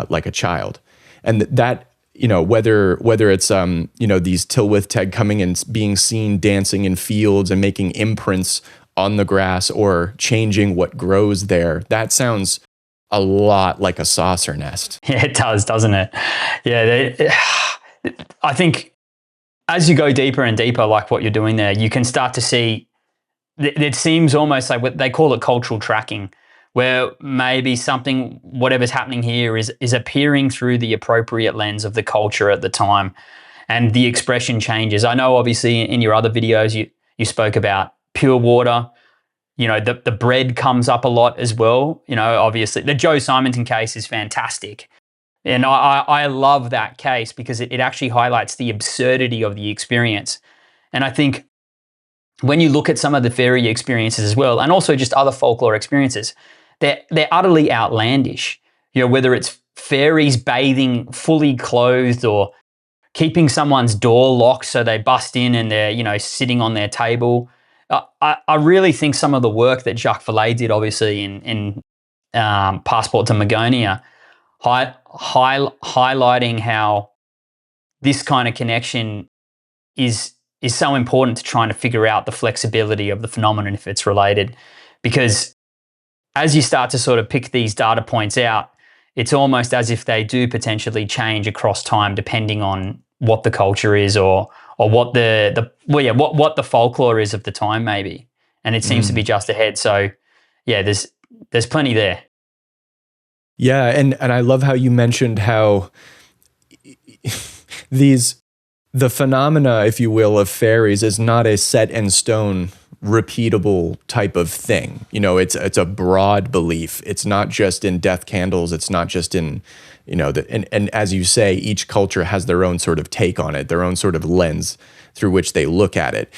like a child. And that, you know, whether it's, these Tylwyth Teg coming and being seen dancing in fields and making imprints on the grass or changing what grows there, that sounds a lot like a saucer nest. Yeah, it does, doesn't it? Yeah, I think as you go deeper and deeper, like what you're doing there, you can start to see, it seems almost like what they call it cultural tracking, where maybe something, whatever's happening here is appearing through the appropriate lens of the culture at the time, and the expression changes. I know obviously in your other videos, you spoke about pure water. You know, the bread comes up a lot as well. You know, obviously the Joe Simonton case is fantastic. And I love that case because it actually highlights the absurdity of the experience. And I think when you look at some of the fairy experiences as well, and also just other folklore experiences, they're utterly outlandish. You know, whether it's fairies bathing fully clothed or keeping someone's door locked so they bust in and they're, you know, sitting on their table. I really think some of the work that Jacques Vallée did, obviously in Passport to Magonia, highlighting how this kind of connection is so important to trying to figure out the flexibility of the phenomenon if it's related. Because as you start to sort of pick these data points out, it's almost as if they do potentially change across time depending on what the culture is or what what the folklore is of the time maybe. And it seems to be just ahead. So yeah, there's plenty there. Yeah, and I love how you mentioned how the phenomena, if you will, of fairies is not a set in stone, repeatable type of thing. You know, it's a broad belief. It's not just in death candles. It's not just in, you know, and as you say, each culture has their own sort of take on it, their own sort of lens through which they look at it.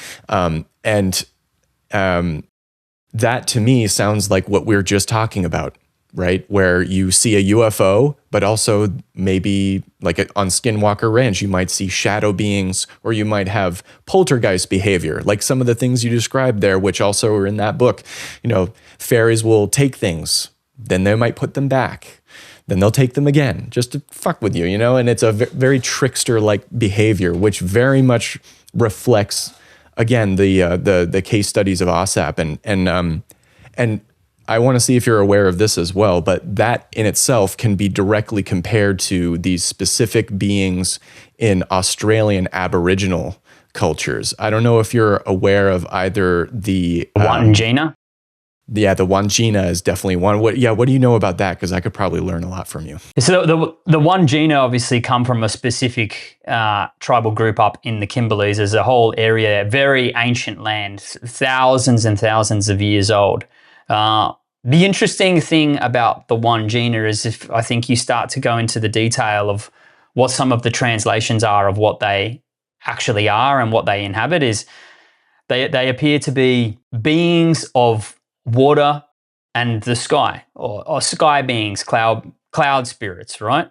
That to me sounds like what we're just talking about. right? Where you see a UFO, but also maybe like on Skinwalker Ranch, you might see shadow beings, or you might have poltergeist behavior, like some of the things you described there, which also are in that book. You know, fairies will take things, then they might put them back. Then they'll take them again just to fuck with you, you know? And it's a very trickster-like behavior, which very much reflects, again, the case studies of OSAP. And I want to see if you're aware of this as well, but that in itself can be directly compared to these specific beings in Australian Aboriginal cultures. I don't know if you're aware of either the Wangina. Yeah, the Wangina is definitely one. What do you know about that? Because I could probably learn a lot from you. So the Wangina obviously come from a specific tribal group up in the Kimberleys. There's a whole area, very ancient land, thousands and thousands of years old. The interesting thing about the Wangina is if I think you start to go into the detail of what some of the translations are of what they actually are and what they inhabit is they appear to be beings of water and the sky, or sky beings, cloud spirits, right?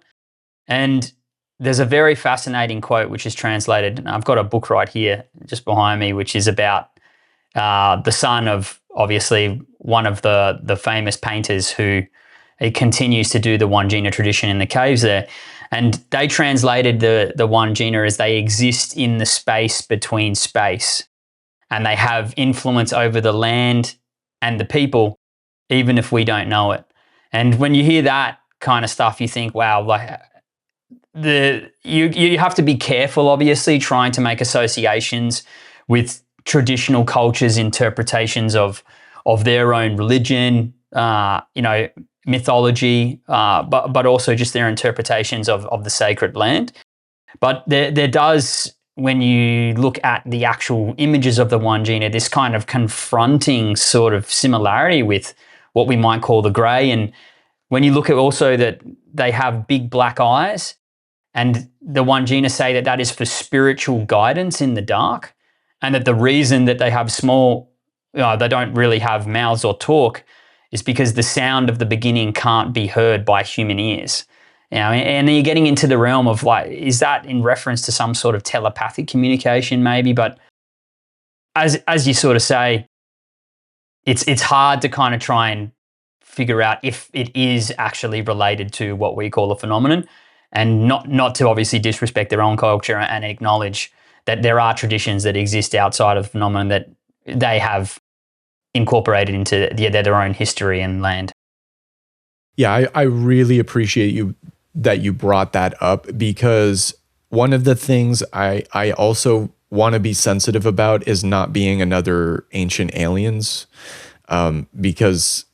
And there's a very fascinating quote which is translated, and I've got a book right here just behind me, which is about the son of obviously one of the famous painters who he continues to do the Wangina tradition in the caves there. And they translated the Wangina as they exist in the space between space, and they have influence over the land and the people, even if we don't know it. And when you hear that kind of stuff, you think, wow, like you have to be careful, obviously, trying to make associations with traditional cultures' interpretations of their own religion, mythology, but also just their interpretations of the sacred land. But there does, when you look at the actual images of the Wangina, this kind of confronting sort of similarity with what we might call the grey. And when you look at also that they have big black eyes, and the Wangina say that is for spiritual guidance in the dark, and that the reason that they have small, they don't really have mouths or talk is because the sound of the beginning can't be heard by human ears. And then you're getting into the realm of like, is that in reference to some sort of telepathic communication maybe? But as you sort of say, it's hard to kind of try and figure out if it is actually related to what we call a phenomenon, and not to obviously disrespect their own culture and acknowledge that there are traditions that exist outside of the phenomenon that they have incorporated into their own history and land. Yeah, I really appreciate that you brought that up, because one of the things I also want to be sensitive about is not being another Ancient Aliens, because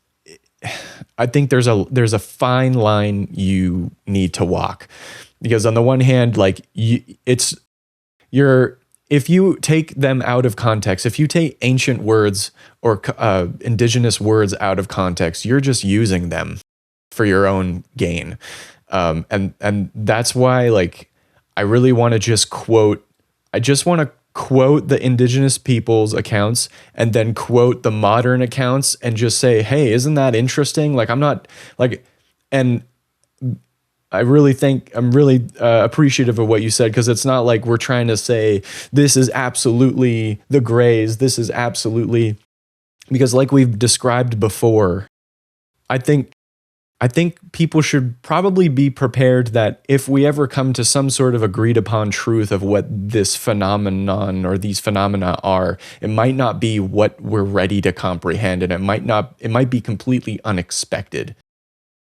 I think there's a fine line you need to walk, because on the one hand, like if you take them out of context, if you take ancient words or indigenous words out of context, you're just using them for your own gain. And that's why, like, I really want to just quote the indigenous people's accounts and then quote the modern accounts and just say, hey, isn't that interesting? Like, I'm not like, and I really think I'm really appreciative of what you said, because it's not like we're trying to say this is absolutely the Greys. This is absolutely, because like we've described before, I think people should probably be prepared that if we ever come to some sort of agreed upon truth of what this phenomenon or these phenomena are, it might not be what we're ready to comprehend, and it might be completely unexpected.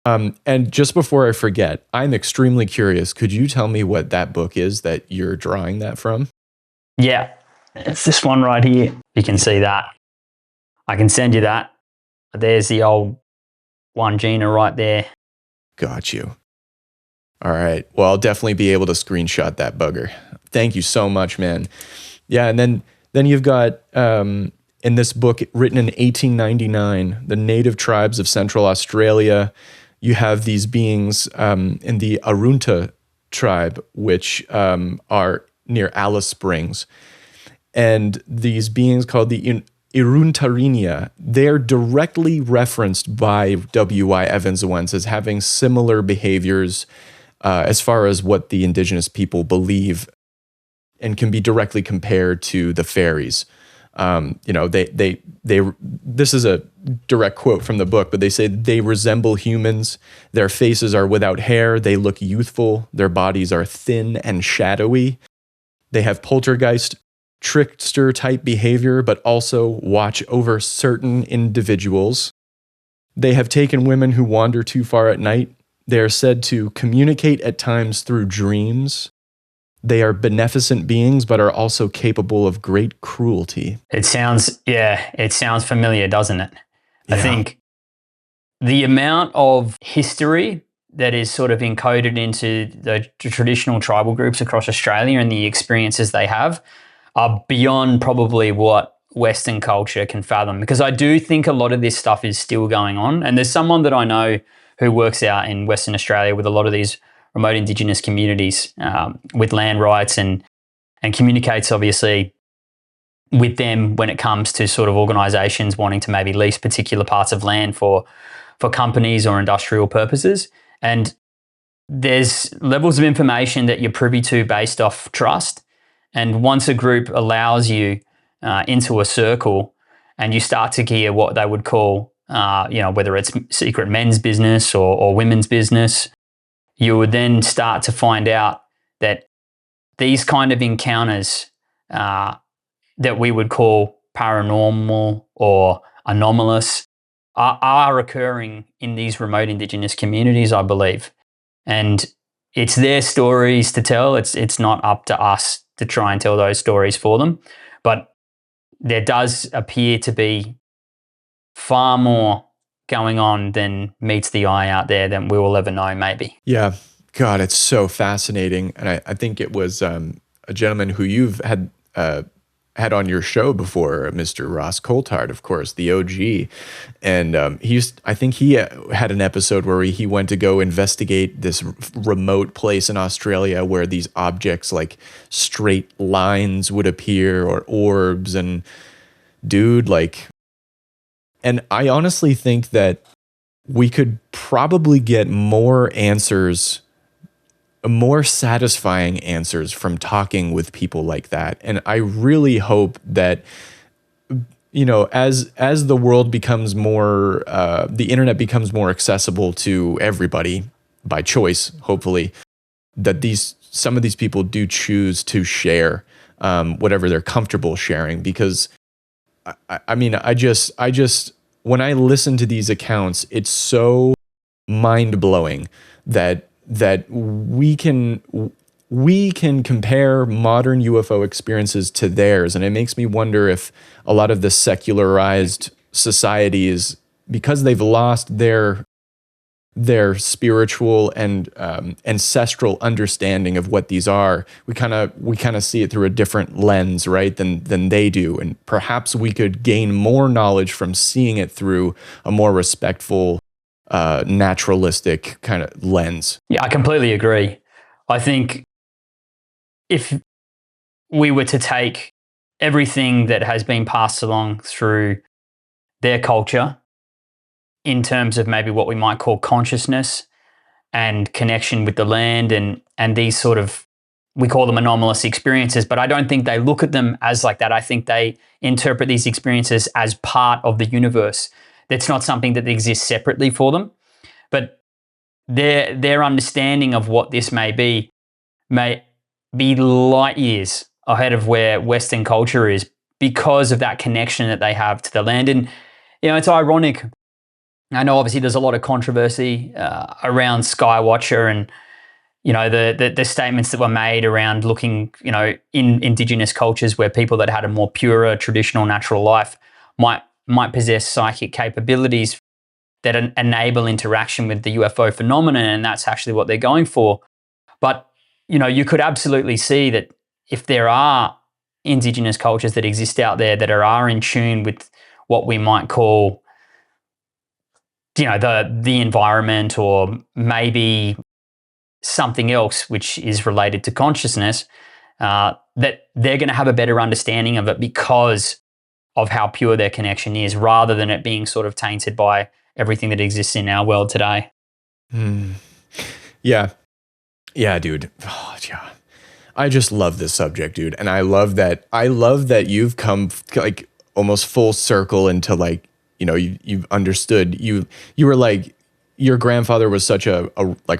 And just before I forget, I'm extremely curious. Could you tell me what that book is that you're drawing that from? Yeah, it's this one right here. You can see that. I can send you that. There's the old Wangina right there. Got you. All right. Well, I'll definitely be able to screenshot that bugger. Thank you so much, man. Yeah, and then you've got in this book written in 1899, the native tribes of Central Australia. You have these beings in the Arunta tribe, which are near Alice Springs. And these beings called the Iruntarinia, they're directly referenced by W.Y. Evans Owens as having similar behaviors as far as what the indigenous people believe, and can be directly compared to the fairies. This is a direct quote from the book, but they say they resemble humans. Their faces are without hair. They look youthful. Their bodies are thin and shadowy. They have poltergeist, trickster type behavior, but also watch over certain individuals. They have taken women who wander too far at night. They are said to communicate at times through dreams. They are beneficent beings, but are also capable of great cruelty. It sounds familiar, doesn't it? Yeah. I think the amount of history that is sort of encoded into the traditional tribal groups across Australia and the experiences they have are beyond probably what Western culture can fathom. Because I do think a lot of this stuff is still going on. And there's someone that I know who works out in Western Australia with a lot of these remote Indigenous communities with land rights and communicates obviously with them when it comes to sort of organisations wanting to maybe lease particular parts of land for companies or industrial purposes. And there's levels of information that you're privy to based off trust. And once a group allows you into a circle and you start to hear what they would call, whether it's secret men's business or women's business, you would then start to find out that these kind of encounters that we would call paranormal or anomalous are occurring in these remote Indigenous communities, I believe. And it's their stories to tell. It's not up to us to try and tell those stories for them. But there does appear to be far more going on than meets the eye out there than we will ever know, maybe. Yeah. God, it's so fascinating. And I think it was a gentleman who you've had on your show before, Mr. Ross Coulthard, of course, the OG. And I think he had an episode where he went to go investigate this remote place in Australia where these objects like straight lines would appear or orbs. And dude, and I honestly think that we could probably get more answers, more satisfying answers from talking with people like that. And I really hope that, as the world becomes more, the internet becomes more accessible to everybody by choice, hopefully, that some of these people do choose to share whatever they're comfortable sharing. Because I just when I listen to these accounts, it's so mind-blowing that we can compare modern UFO experiences to theirs. And it makes me wonder if a lot of the secularized societies, because they've lost their spiritual and ancestral understanding of what these are, we kind of see it through a different lens, right, than they do. And perhaps we could gain more knowledge from seeing it through a more respectful, naturalistic kind of lens. Yeah, I completely agree. I think if we were to take everything that has been passed along through their culture in terms of maybe what we might call consciousness and connection with the land and these sort of, we call them anomalous experiences, but I don't think they look at them as like that. I think they interpret these experiences as part of the universe. That's not something that exists separately for them, but their understanding of what this may be light years ahead of where Western culture is because of that connection that they have to the land. And, it's ironic. I know obviously there's a lot of controversy around Skywatcher and, the statements that were made around looking, in Indigenous cultures where people that had a more purer, traditional, natural life might possess psychic capabilities that enable interaction with the UFO phenomenon, and that's actually what they're going for. But, you could absolutely see that if there are Indigenous cultures that exist out there that are in tune with what we might call, the environment or maybe something else which is related to consciousness, that they're going to have a better understanding of it because of how pure their connection is, rather than it being sort of tainted by everything that exists in our world today. Yeah. Yeah, dude. Oh, yeah. I just love this subject, dude. And I love that you've come like almost full circle into like, you've understood. You were like, your grandfather was such a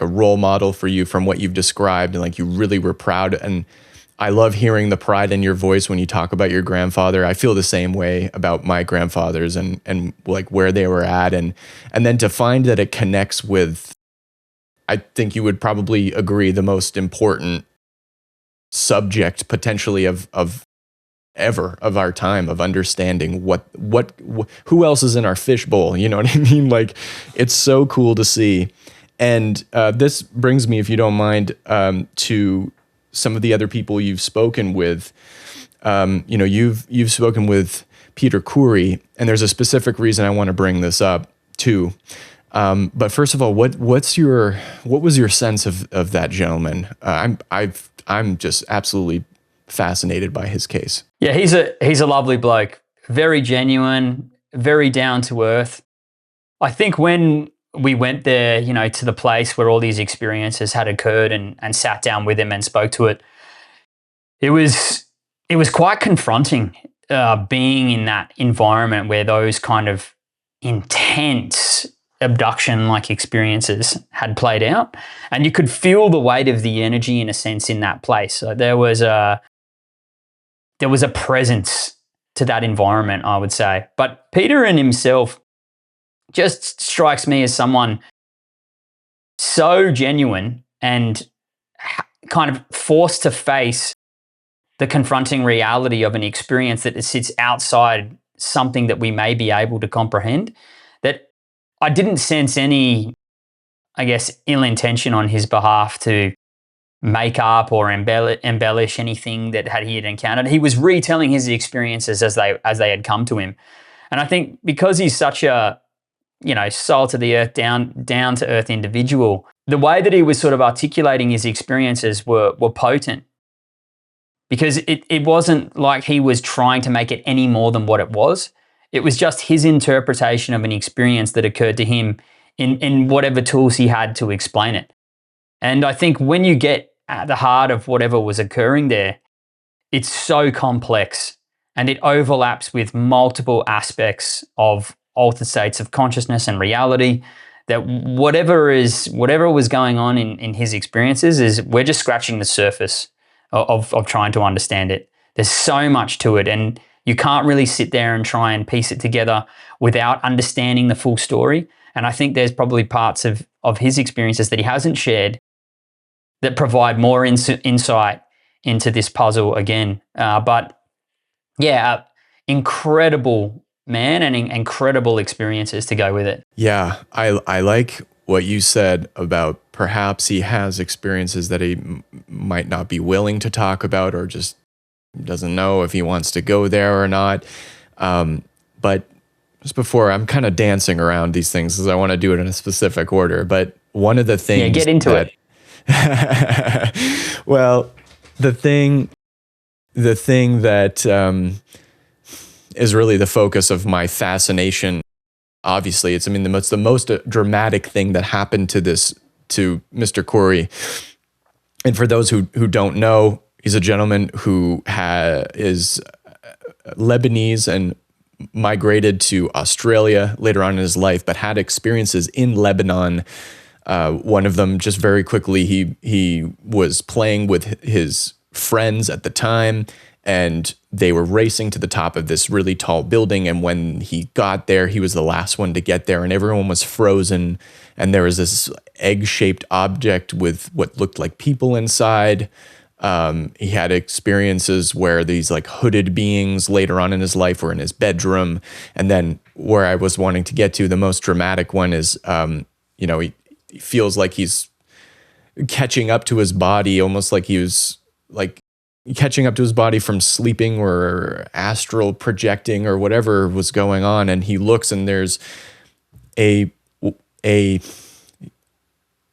role model for you from what you've described, and like you really were proud. And I love hearing the pride in your voice when you talk about your grandfather. I feel the same way about my grandfathers and like where they were at, and then to find that it connects with, I think you would probably agree, the most important subject potentially of ever of our time, of understanding who else is in our fishbowl. You know what I mean? Like, it's so cool to see. And this brings me, if you don't mind, to some of the other people you've spoken with. You've spoken with Peter Coury, and there's a specific reason I want to bring this up too. But first of all, what was your sense of that gentleman? I'm just absolutely fascinated by his case. Yeah, he's a lovely bloke, very genuine, very down to earth. I think when we went there, to the place where all these experiences had occurred and sat down with him and spoke to it, it was quite confronting being in that environment where those kind of intense abduction-like experiences had played out, and you could feel the weight of the energy in a sense in that place. So there was a presence to that environment, I would say. But Peter in himself just strikes me as someone so genuine and kind of forced to face the confronting reality of an experience that sits outside something that we may be able to comprehend, that I didn't sense any, I guess, ill intention on his behalf to make up or embellish anything that he had encountered. He was retelling his experiences as they had come to him. And I think because he's such a, soul to the earth, down to earth individual, the way that he was sort of articulating his experiences were potent, because it wasn't like he was trying to make it any more than what it was. It was just his interpretation of an experience that occurred to him in whatever tools he had to explain it. And I think when you get at the heart of whatever was occurring there, it's so complex and it overlaps with multiple aspects of altered states of consciousness and reality, that whatever was going on in his experiences is, we're just scratching the surface of trying to understand it. There's so much to it, and you can't really sit there and try and piece it together without understanding the full story. And I think there's probably parts of his experiences that he hasn't shared that provide more insight into this puzzle again. But yeah, incredible man and incredible experiences to go with it. Yeah, I like what you said about perhaps he has experiences that he might not be willing to talk about, or just doesn't know if he wants to go there or not. But just before, I'm kind of dancing around these things because I want to do it in a specific order. But one of the things, yeah, get into it. Well, the thing that is really the focus of my fascination, obviously, it's the most dramatic thing that happened to Mr. Coury. And for those who don't know, he's a gentleman who is Lebanese and migrated to Australia later on in his life, but had experiences in Lebanon. One of them, just very quickly, he was playing with his friends at the time, and they were racing to the top of this really tall building. And when he got there, he was the last one to get there, and everyone was frozen. And there was this egg-shaped object with what looked like people inside. He had experiences where these like hooded beings later on in his life were in his bedroom. And then where I was wanting to get to, the most dramatic one is, he feels like he's catching up to his body, almost like he was like catching up to his body from sleeping or astral projecting or whatever was going on. And he looks, and there's a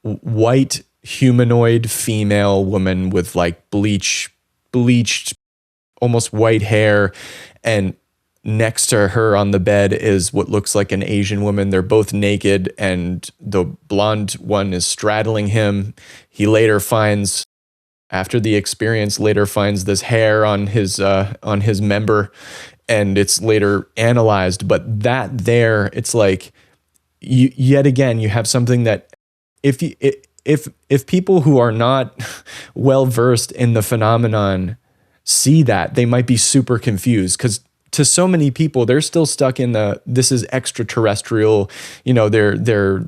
white humanoid female woman with like bleached, almost white hair, and next to her on the bed is what looks like an Asian woman. They're both naked, and the blonde one is straddling him. He later finds, after the experience, later finds this hair on his member, and it's later analyzed. But that there, it's like, yet again, you have something that if people who are not well versed in the phenomenon see that, they might be super confused, because to so many people, they're still stuck in this is extraterrestrial, they're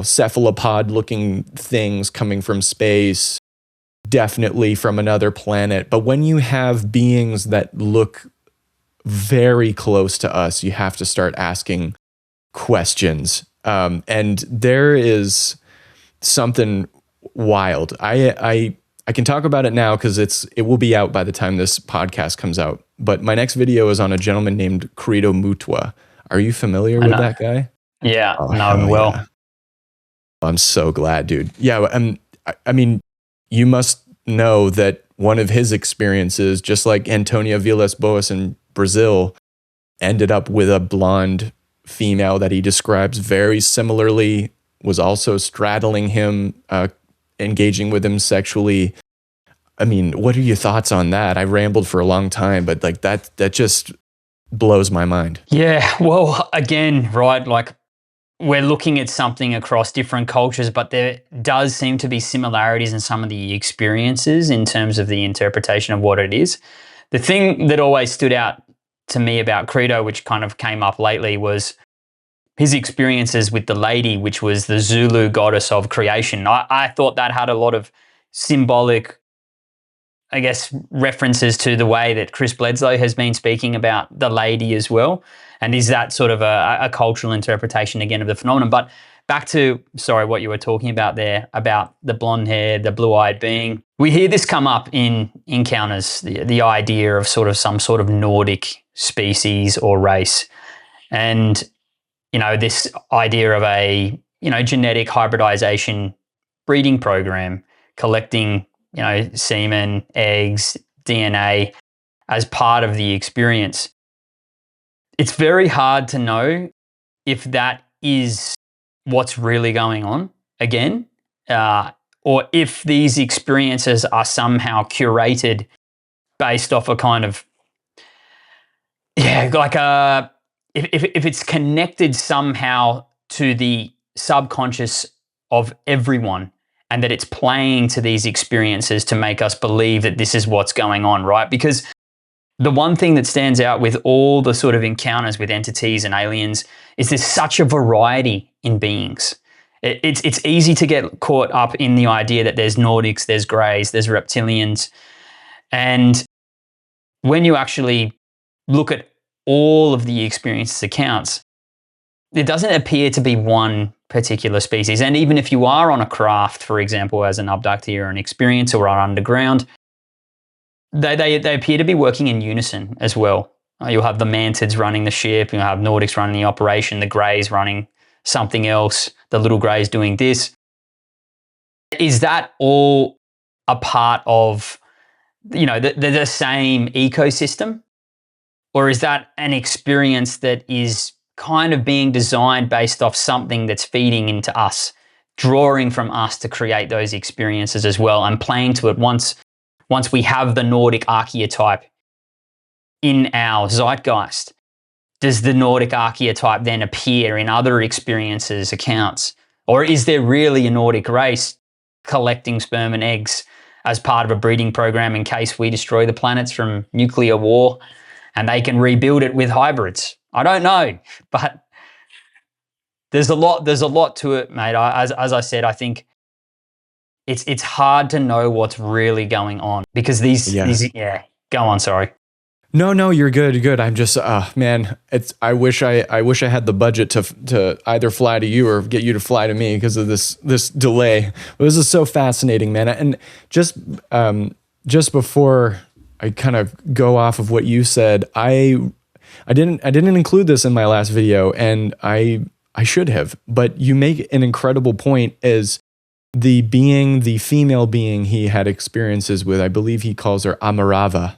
cephalopod looking things coming from space, definitely from another planet. But when you have beings that look very close to us, you have to start asking questions. And there is something wild. I can talk about it now because it will be out by the time this podcast comes out. But my next video is on a gentleman named Credo Mutwa. Are you familiar with that guy? Yeah, Oh, no, well. yeah. I'm so glad, dude. Yeah, I mean, you must know that one of his experiences, just like Antonia Villas-Boas in Brazil, ended up with a blonde female that he describes very similarly, was also straddling him, engaging with him sexually. I mean, what are your thoughts on that? I rambled for a long time, but like that just blows my mind. Yeah, well, again, right, like we're looking at something across different cultures, but there does seem to be similarities in some of the experiences in terms of the interpretation of what it is. The thing that always stood out to me about Credo, which kind of came up lately, was his experiences with the lady, which was the Zulu goddess of creation. I thought that had a lot of symbolic, I guess, references to the way that Chris Bledsoe has been speaking about the lady as well. And is that sort of a cultural interpretation again of the phenomenon? But back to, sorry, what you were talking about there, about the blonde hair, the blue-eyed being. We hear this come up in encounters, the idea of sort of some sort of Nordic species or race. And this idea of a, genetic hybridization breeding program, collecting, semen, eggs, DNA as part of the experience. It's very hard to know if that is what's really going on again, or if these experiences are somehow curated based off a kind of, if it's connected somehow to the subconscious of everyone, and that it's playing to these experiences to make us believe that this is what's going on, right? Because the one thing that stands out with all the sort of encounters with entities and aliens is there's such a variety in beings. It's easy to get caught up in the idea that there's Nordics, there's Greys, there's reptilians. And when you actually look at all of the experiences accounts, there doesn't appear to be one particular species. And even if you are on a craft, for example, as an abductee or an experiencer or underground, they appear to be working in unison as well. You'll have the Mantids running the ship, you'll have Nordics running the operation, the Greys running something else, the little Greys doing this. Is that all a part of, the same ecosystem? Or is that an experience that is kind of being designed based off something that's feeding into us, drawing from us to create those experiences as well, and playing to it once we have the Nordic archetype in our zeitgeist? Does the Nordic archetype then appear in other experiences, accounts? Or is there really a Nordic race collecting sperm and eggs as part of a breeding program in case we destroy the planets from nuclear war and they can rebuild it with hybrids? I don't know, but there's a lot to it, mate. As I said, I think it's hard to know what's really going on because these go on, sorry. No, you're good. I'm just, man, I wish I had the budget to either fly to you or get you to fly to me because of this delay. But this is so fascinating, man. And just before I kind of go off of what you said, I didn't include this in my last video, and I should have. But you make an incredible point as the female being he had experiences with. I believe he calls her Amarava.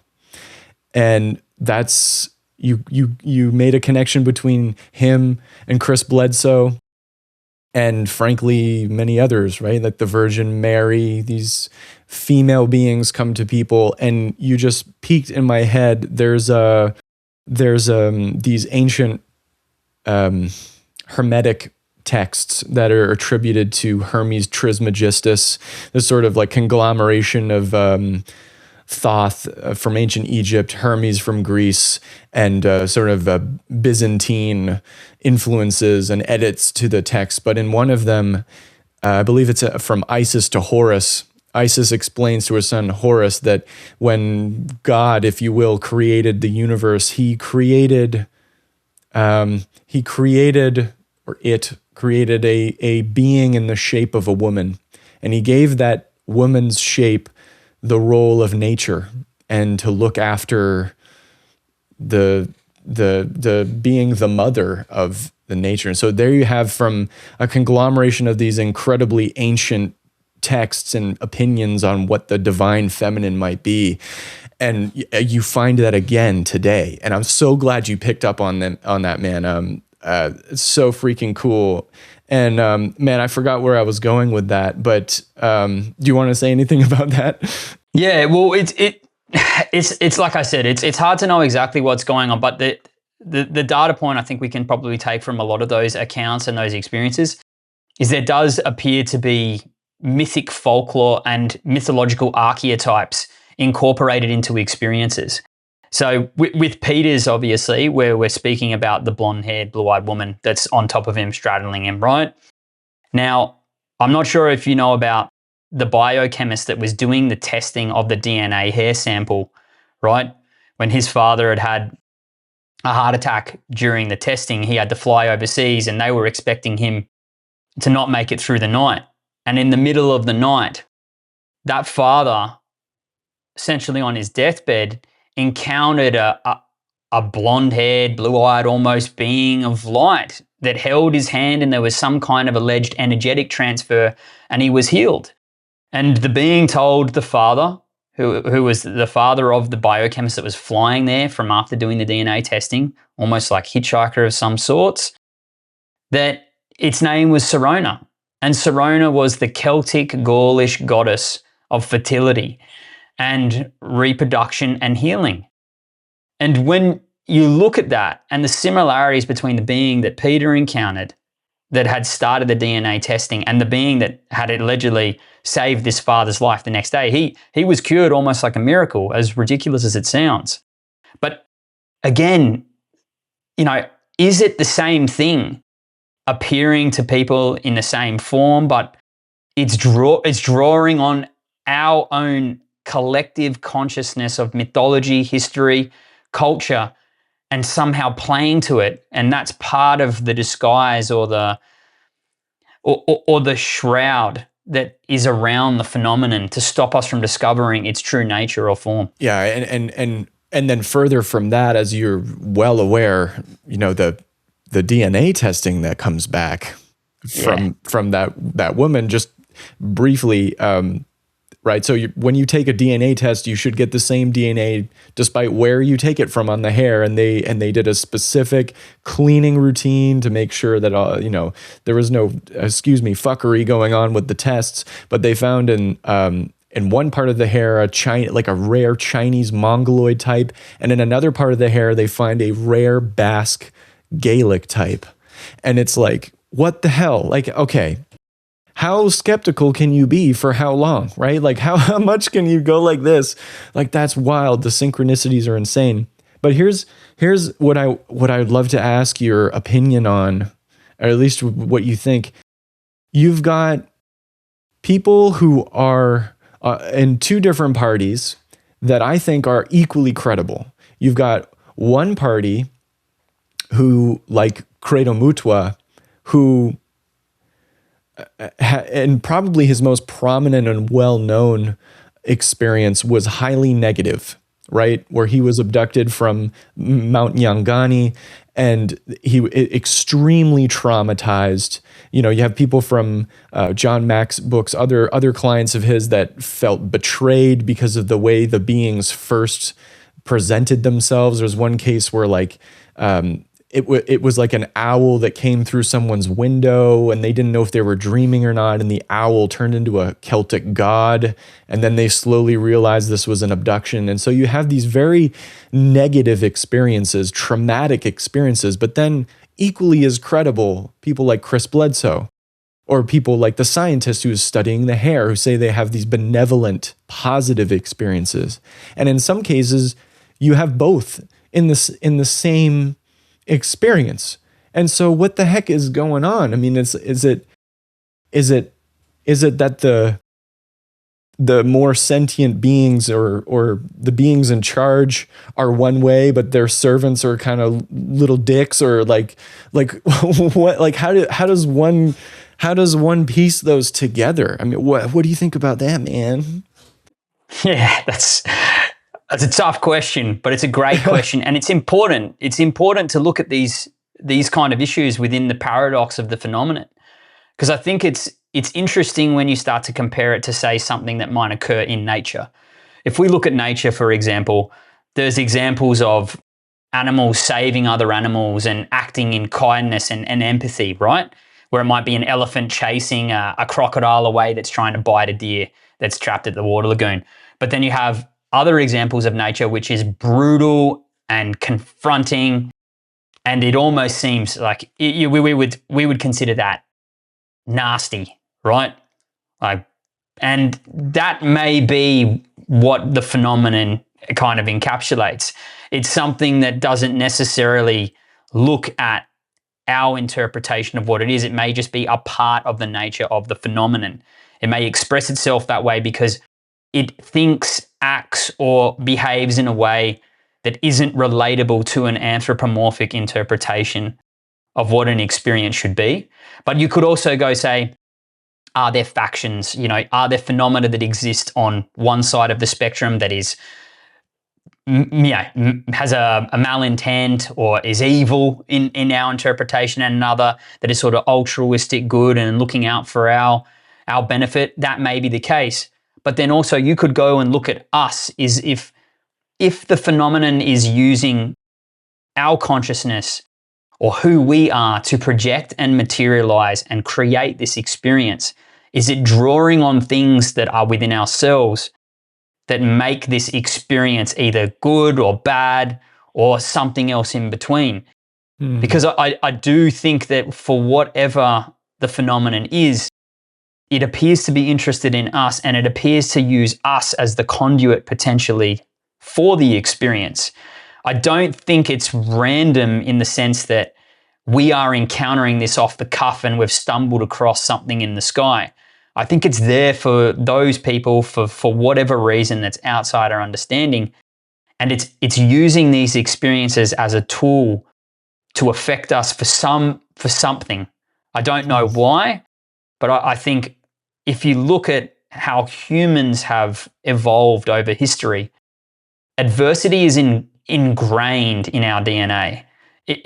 And that's, you made a connection between him and Chris Bledsoe, and frankly many others, right? Like the Virgin Mary, these female beings come to people, and you just peeked in my head. There's these ancient Hermetic texts that are attributed to Hermes Trismegistus, this sort of like conglomeration of Thoth from ancient Egypt, Hermes from Greece, and sort of Byzantine influences and edits to the text. But in one of them, I believe it's from Isis to Horus. Isis explains to her son Horus that when God, if you will, created the universe, he created a being in the shape of a woman, and he gave that woman's shape the role of nature and to look after the being the mother of the nature. And so there you have, from a conglomeration of these incredibly ancient texts and opinions on what the divine feminine might be. And you find that again today. And I'm so glad you picked up on that, man. It's so freaking cool. And man, I forgot where I was going with that, but do you want to say anything about that? Yeah, well, it's like I said, it's hard to know exactly what's going on, but the data point I think we can probably take from a lot of those accounts and those experiences is there does appear to be mythic folklore and mythological archetypes incorporated into experiences. So with Peter's, obviously, where we're speaking about the blonde-haired, blue-eyed woman that's on top of him, straddling him, right? Now, I'm not sure if you know about the biochemist that was doing the testing of the DNA hair sample, right? When his father had had a heart attack during the testing, he had to fly overseas, and they were expecting him to not make it through the night. And in the middle of the night, that father, essentially on his deathbed, encountered a blonde-haired, blue-eyed almost being of light that held his hand, and there was some kind of alleged energetic transfer, and he was healed. And the being told the father, who was the father of the biochemist that was flying there from after doing the DNA testing, almost like hitchhiker of some sorts, that its name was Sirona. And Sirona was the Celtic Gaulish goddess of fertility and reproduction and healing. And when you look at that and the similarities between the being that Peter encountered that had started the DNA testing and the being that had allegedly saved this father's life the next day, he was cured almost like a miracle, as ridiculous as it sounds. But again, is it the same thing appearing to people in the same form, but it's drawing on our own collective consciousness of mythology, history, culture, and somehow playing to it, and that's part of the disguise or the shroud that is around the phenomenon to stop us from discovering its true nature or form. Yeah, and then further from that, as you're well aware, the DNA testing that comes back from that woman, just briefly, right? So when you take a DNA test, you should get the same DNA despite where you take it from on the hair. And they did a specific cleaning routine to make sure that there was no fuckery going on with the tests. But they found in one part of the hair a rare Chinese Mongoloid type, and in another part of the hair they find a rare Basque Gaelic type. And it's like, what the hell? Like, okay, how skeptical can you be for how long, right? Like how much can you go like this? Like, that's wild. The synchronicities are insane. But here's what I'd love to ask your opinion on, or at least what you think. You've got people who are in two different parties that I think are equally credible. You've got one party who, like Credo Mutua, who and probably his most prominent and well-known experience was highly negative, right? Where he was abducted from Mount Nyangani and he extremely traumatized. You have people from John Mack's books, other clients of his that felt betrayed because of the way the beings first presented themselves. There's one case where like it was like an owl that came through someone's window and they didn't know if they were dreaming or not, and the owl turned into a Celtic god, and then they slowly realized this was an abduction. And so you have these very negative experiences, traumatic experiences, but then equally as credible, people like Chris Bledsoe, or people like the scientist who is studying the hair, who say they have these benevolent, positive experiences. And in some cases, you have both in the same experience. And so what the heck is going on? I mean, is it that the more sentient beings or the beings in charge are one way, but their servants are kind of little dicks, or like what, like how does one piece those together? I mean, what do you think about that, man? Yeah, that's a tough question, but it's a great question, and it's important. It's important to look at these kind of issues within the paradox of the phenomenon, because I think it's interesting when you start to compare it to, say, something that might occur in nature. If we look at nature, for example, there's examples of animals saving other animals and acting in kindness and empathy, right? Where it might be an elephant chasing a crocodile away that's trying to bite a deer that's trapped at the water lagoon. But then you have other examples of nature which is brutal and confronting, and it almost seems like we would consider that nasty, right? And that may be what the phenomenon kind of encapsulates. It's something that doesn't necessarily look at our interpretation of what it is. It may just be a part of the nature of the phenomenon. It may express itself that way because it thinks, acts, or behaves in a way that isn't relatable to an anthropomorphic interpretation of what an experience should be. But you could also go say, are there factions? Are there phenomena that exist on one side of the spectrum that is, has a malintent or is evil in our interpretation, and another that is sort of altruistic good and looking out for our benefit? That may be the case. But then also you could go and look at us is if the phenomenon is using our consciousness or who we are to project and materialize and create this experience, is it drawing on things that are within ourselves that make this experience either good or bad or something else in between? Because I do think that for whatever the phenomenon is, it appears to be interested in us, and it appears to use us as the conduit potentially for the experience. I don't think it's random in the sense that we are encountering this off the cuff and we've stumbled across something in the sky. I think it's there for those people for whatever reason that's outside our understanding, and it's using these experiences as a tool to affect us for something. I don't know why, but I think if you look at how humans have evolved over history, adversity is ingrained in our DNA.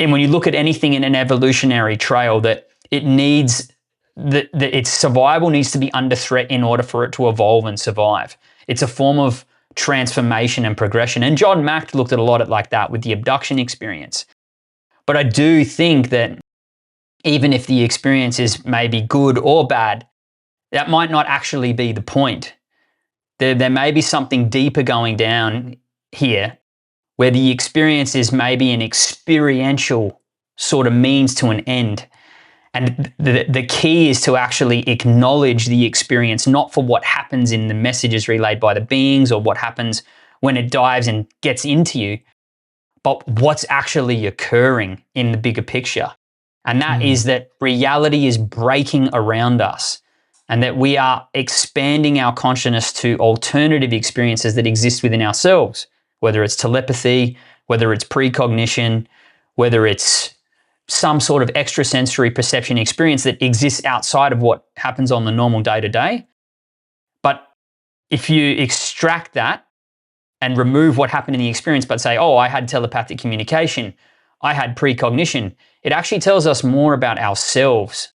And when you look at anything in an evolutionary trail, that it needs that its survival needs to be under threat in order for it to evolve and survive. It's a form of transformation and progression. And John Mack looked at a lot like that with the abduction experience. But I do think that even if the experience is maybe good or bad, that might not actually be the point. There may be something deeper going down here where the experience is maybe an experiential sort of means to an end. And the key is to actually acknowledge the experience, not for what happens in the messages relayed by the beings or what happens when it dives and gets into you, but what's actually occurring in the bigger picture. And that is that reality is breaking around us, and that we are expanding our consciousness to alternative experiences that exist within ourselves, whether it's telepathy, whether it's precognition, whether it's some sort of extrasensory perception experience that exists outside of what happens on the normal day-to-day. But if you extract that and remove what happened in the experience, but say, oh, I had telepathic communication, I had precognition, it actually tells us more about ourselves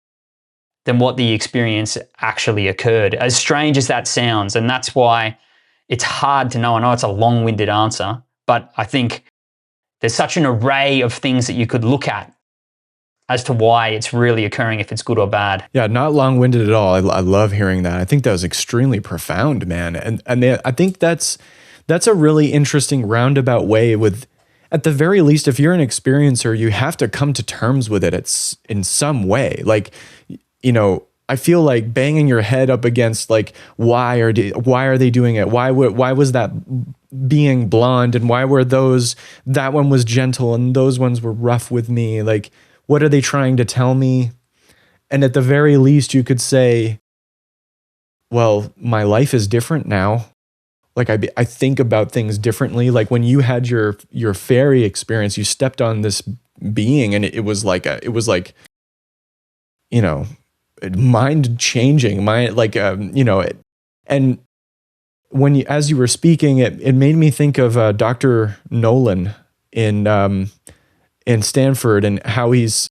than what the experience actually occurred, as strange as that sounds. And that's why it's hard to know. I know it's a long-winded answer, But I think there's such an array of things that you could look at as to why it's really occurring, if it's good or bad. Yeah, not long-winded at all. I love hearing that. I think that was extremely profound, man. I think that's a really interesting roundabout way with, at the very least, if you're an experiencer, you have to come to terms with it. It's in some way. Like, you know, I feel like banging your head up against like, why are they doing it? Why was that being blonde, and why were that one was gentle and those ones were rough with me? Like, what are they trying to tell me? And at the very least, you could say, well, my life is different now. Like I think about things differently. Like when you had your fairy experience, you stepped on this being, and it was like, you know, mind changing, and when as you were speaking, it made me think of Dr. Nolan in Stanford, and how he's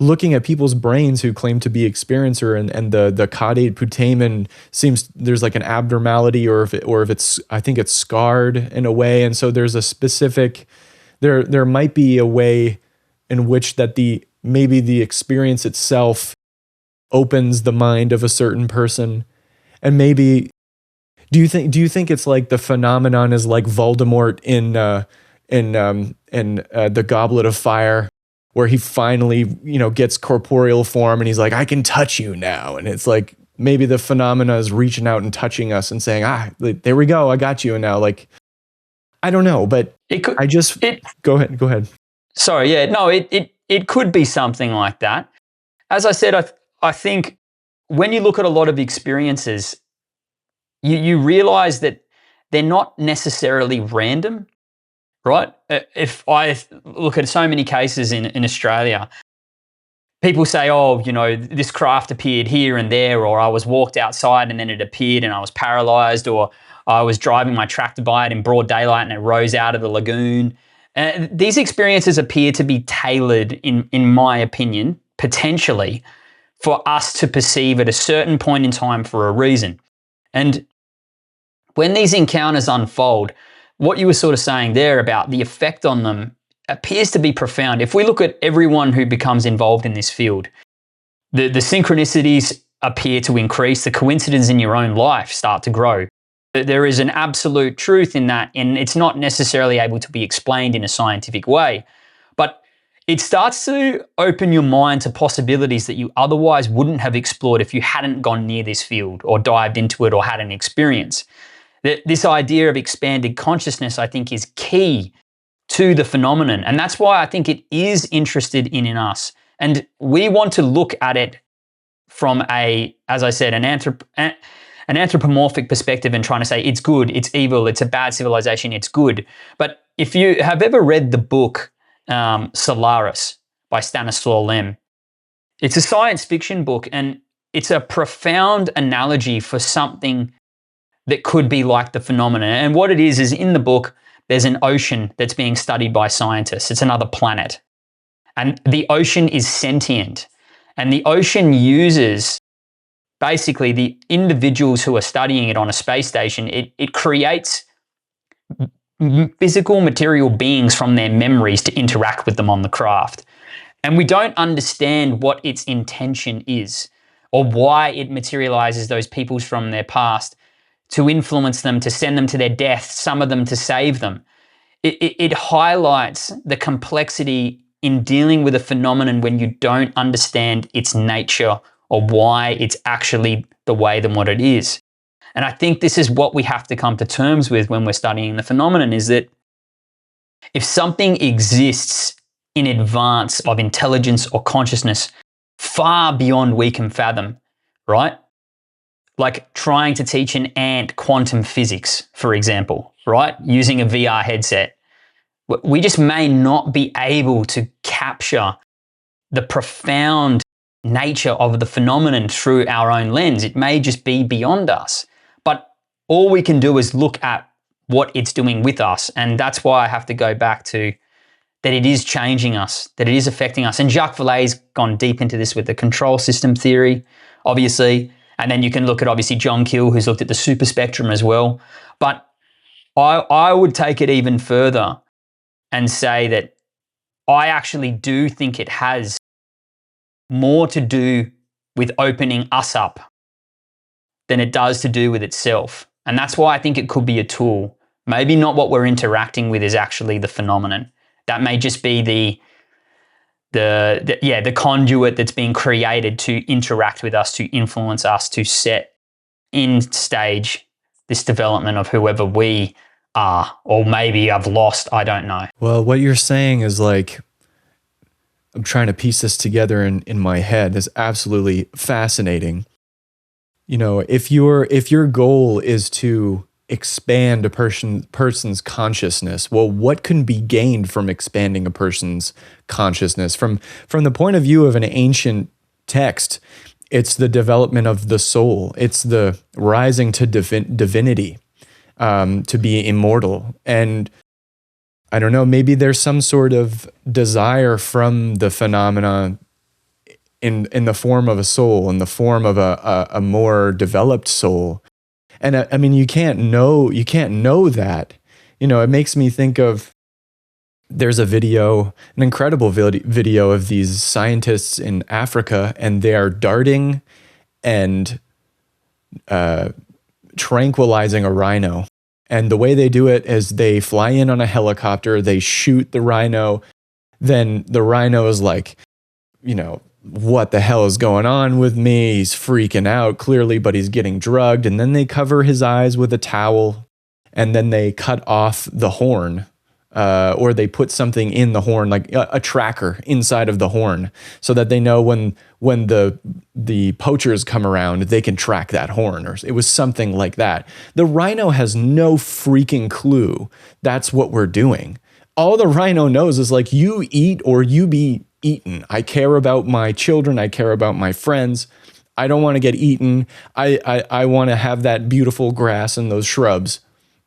looking at people's brains who claim to be experiencer, and the caudate putamen seems there's like an abnormality, or if it's, I think it's scarred in a way. And so there's a specific, there might be a way in which that maybe the experience itself opens the mind of a certain person. And maybe, do you think it's like the phenomenon is like Voldemort in the Goblet of Fire, where he finally, you know, gets corporeal form and he's like, I can touch you now. And it's like, maybe the phenomena is reaching out and touching us and saying, there we go, I got you. And now, like, I don't know, but go ahead. Sorry, yeah, no, it could be something like that. As I said, I think when you look at a lot of experiences, you realize that they're not necessarily random. Right? If I look at so many cases in Australia, people say, oh, you know, this craft appeared here and there, or I was walked outside and then it appeared and I was paralyzed, or I was driving my tractor by it in broad daylight and it rose out of the lagoon. These experiences appear to be tailored, in my opinion, potentially, for us to perceive at a certain point in time for a reason. And when these encounters unfold, what you were sort of saying there about the effect on them appears to be profound. If we look at everyone who becomes involved in this field, the synchronicities appear to increase, the coincidences in your own life start to grow. There is an absolute truth in that, and it's not necessarily able to be explained in a scientific way, but it starts to open your mind to possibilities that you otherwise wouldn't have explored if you hadn't gone near this field or dived into it or had an experience. This idea of expanded consciousness, I think, is key to the phenomenon. And that's why I think it is interested in us. And we want to look at it from as I said, an anthropomorphic perspective, and trying to say it's good, it's evil, it's a bad civilization, it's good. But if you have ever read the book Solaris by Stanislaw Lem, it's a science fiction book, and it's a profound analogy for something that could be like the phenomenon. And what it is in the book, there's an ocean that's being studied by scientists. It's another planet. And the ocean is sentient. And the ocean uses, basically, the individuals who are studying it on a space station, it creates physical material beings from their memories to interact with them on the craft. And we don't understand what its intention is, or why it materializes those peoples from their past to influence them, to send them to their death, some of them to save them. It highlights the complexity in dealing with a phenomenon when you don't understand its nature or why it's actually the way than what it is. And I think this is what we have to come to terms with when we're studying the phenomenon, is that if something exists in advance of intelligence or consciousness far beyond we can fathom, right? Like trying to teach an ant quantum physics, for example, right? Using a VR headset. We just may not be able to capture the profound nature of the phenomenon through our own lens. It may just be beyond us. But all we can do is look at what it's doing with us. And that's why I have to go back to that it is changing us, that it is affecting us. And Jacques Vallée's gone deep into this with the control system theory, obviously. And then you can look at, obviously, John Keel, who's looked at the super spectrum as well. But I would take it even further and say that I actually do think it has more to do with opening us up than it does to do with itself. And that's why I think it could be a tool. Maybe not what we're interacting with is actually the phenomenon. That may just be the conduit that's being created to interact with us, to influence us, to set in stage this development of whoever we are, or maybe I've lost, I don't know. Well, what you're saying is like, I'm trying to piece this together in my head. Is absolutely fascinating. You know, if your goal is to expand a person's consciousness, well, what can be gained from expanding a person's consciousness? From the point of view of an ancient text, it's the development of the soul. It's the rising to divinity, to be immortal. And I don't know, maybe there's some sort of desire from the phenomena in the form of a soul, in the form of a more developed soul. And I mean, you can't know that. You know, it makes me think of, there's a video, an incredible video of these scientists in Africa, and they are darting and tranquilizing a rhino. And the way they do it is they fly in on a helicopter, they shoot the rhino, then the rhino is like, you know, what the hell is going on with me? He's freaking out clearly, but he's getting drugged. And then they cover his eyes with a towel, and then they cut off the horn, or they put something in the horn, like a tracker inside of the horn, so that they know when the poachers come around, they can track that horn. Or it was something like that. The rhino has no freaking clue that's what we're doing. All the rhino knows is like, you eat or you be eaten. I care about my children. I care about my friends. I don't want to get eaten. I want to have that beautiful grass and those shrubs,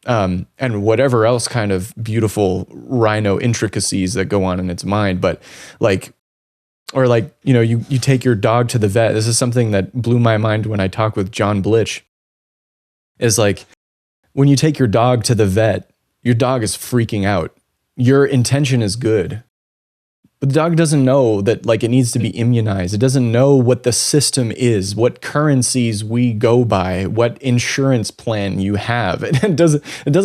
and whatever else kind of beautiful rhino intricacies that go on in its mind. But like, or like, you know, you take your dog to the vet. This is something that blew my mind when I talked with John Blitch, is like, when you take your dog to the vet, your dog is freaking out. Your intention is good. But the dog doesn't know that, like, it needs to be immunized. It doesn't know what the system is, what currencies we go by, what insurance plan you have. It doesn't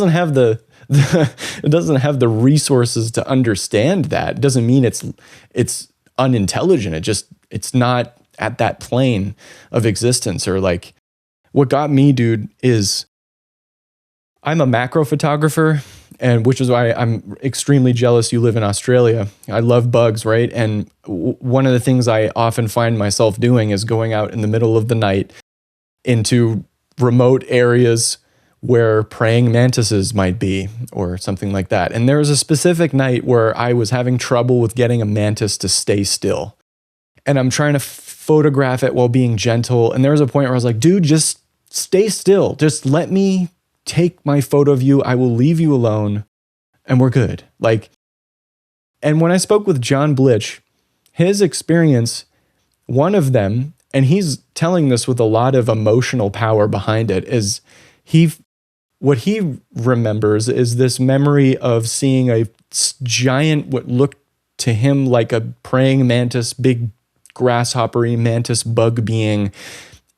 have it doesn't have the resources to understand that. It doesn't mean it's unintelligent. It's not at that plane of existence. Or like, what got me, dude, is I'm a macro photographer, and which is why I'm extremely jealous you live in Australia. I love bugs, right? And one of the things I often find myself doing is going out in the middle of the night into remote areas where praying mantises might be, or something like that. And there was a specific night where I was having trouble with getting a mantis to stay still. And I'm trying to photograph it while being gentle. And there was a point where I was like, dude, just stay still. Just let me take my photo of you. I will leave you alone and we're good. Like, and when I spoke with John Blitch, his experience, one of them, and he's telling this with a lot of emotional power behind it, is what he remembers is this memory of seeing a giant, what looked to him like a praying mantis, big grasshoppery mantis bug being.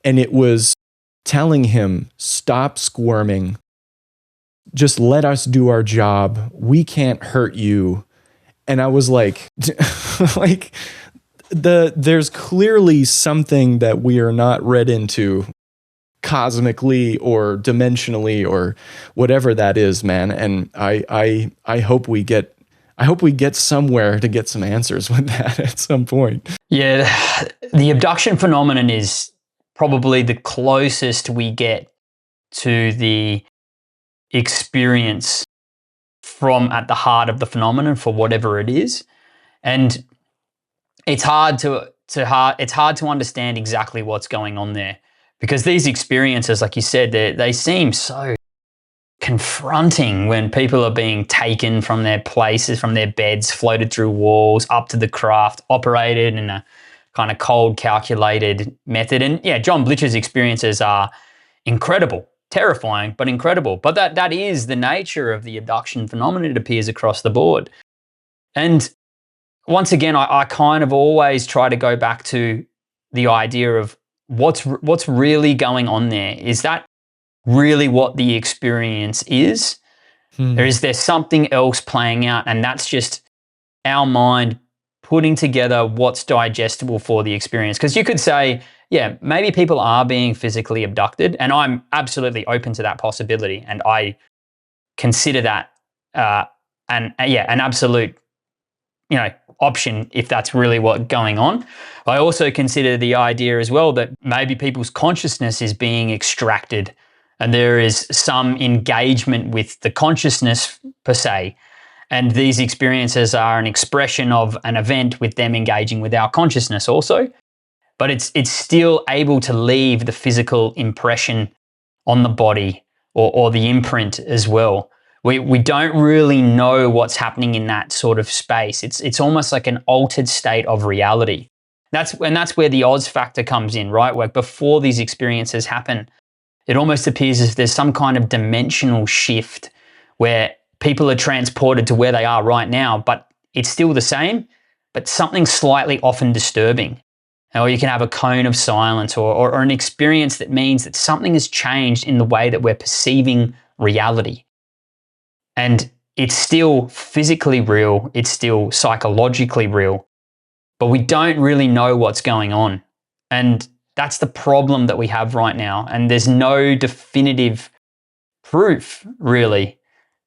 And it was telling him, stop squirming. Just let us do our job. We can't hurt you. And I was like, there's clearly something that we are not read into cosmically or dimensionally or whatever that is, man. And I hope we get somewhere to get some answers with that at some point. Yeah, the abduction phenomenon is probably the closest we get to the experience from at the heart of the phenomenon for whatever it is. And it's hard to understand exactly what's going on there, because these experiences, like you said, they seem so confronting when people are being taken from their places, from their beds, floated through walls, up to the craft, operated in a kind of cold, calculated method. And yeah, John Blitch's experiences are incredible terrifying, but incredible. But that is the nature of the abduction phenomenon. It appears across the board. And once again, I kind of always try to go back to the idea of what's really going on there. Is that really what the experience is? Or is there something else playing out? And that's just our mind putting together what's digestible for the experience. Because you could say, yeah, maybe people are being physically abducted, and I'm absolutely open to that possibility, and I consider that an absolute, option if that's really what's going on. I also consider the idea as well that maybe people's consciousness is being extracted, and there is some engagement with the consciousness per se. And these experiences are an expression of an event with them engaging with our consciousness also. But it's still able to leave the physical impression on the body or the imprint as well. We don't really know what's happening in that sort of space. It's almost like an altered state of reality. That's where the Oz factor comes in, right? Where before these experiences happen, it almost appears as if there's some kind of dimensional shift where people are transported to where they are right now, but it's still the same, but something slightly often disturbing. Or you can have a cone of silence or an experience that means that something has changed in the way that we're perceiving reality. And it's still physically real, it's still psychologically real, but we don't really know what's going on. And that's the problem that we have right now. And there's no definitive proof, really,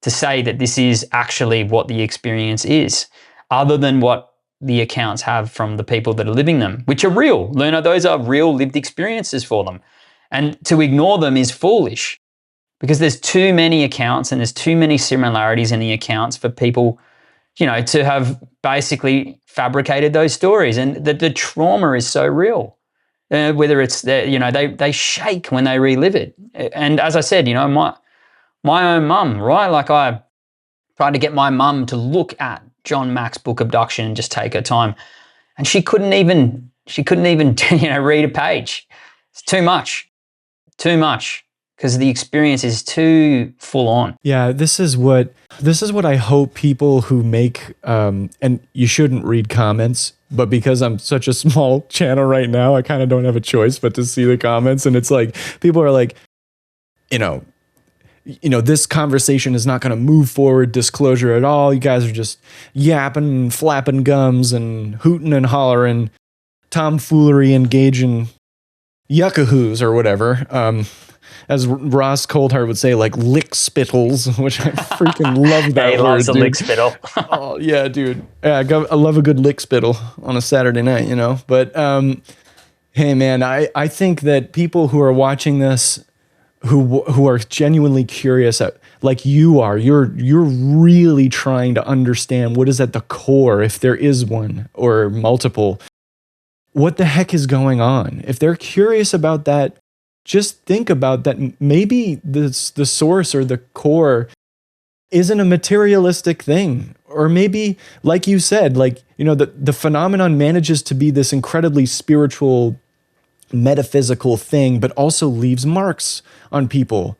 to say that this is actually what the experience is, other than what the accounts have from the people that are living them, which are real. Those are real lived experiences for them. And to ignore them is foolish, because there's too many accounts and there's too many similarities in the accounts for people, to have basically fabricated those stories. And the trauma is so real. Whether it's they shake when they relive it. And as I said, my own mum, right? Like I tried to get my mum to look at John Mack's book Abduction and just take her time, and she couldn't even read a page. It's too much, because the experience is too full on. Yeah, this is what I hope people who make and you shouldn't read comments, but because I'm such a small channel right now, I kind of don't have a choice but to see the comments. And it's like people are like, this conversation is not going to move forward disclosure at all. You guys are just yapping and flapping gums and hooting and hollering, tomfoolery, engaging yuckahoos or whatever. As Ross Coldheart would say, like lick spittles, which I freaking love that he word. Loves a dude. lick spittle. Oh yeah, dude. Yeah, I love a good lick spittle on a Saturday night, But hey, man, I think that people who are watching this, who are genuinely curious, like you are, you're really trying to understand what is at the core, if there is one or multiple. What the heck is going on? If they're curious about that, just think about that. Maybe the source or the core isn't a materialistic thing. Or maybe, like you said, the phenomenon manages to be this incredibly spiritual, metaphysical thing, but also leaves marks on people.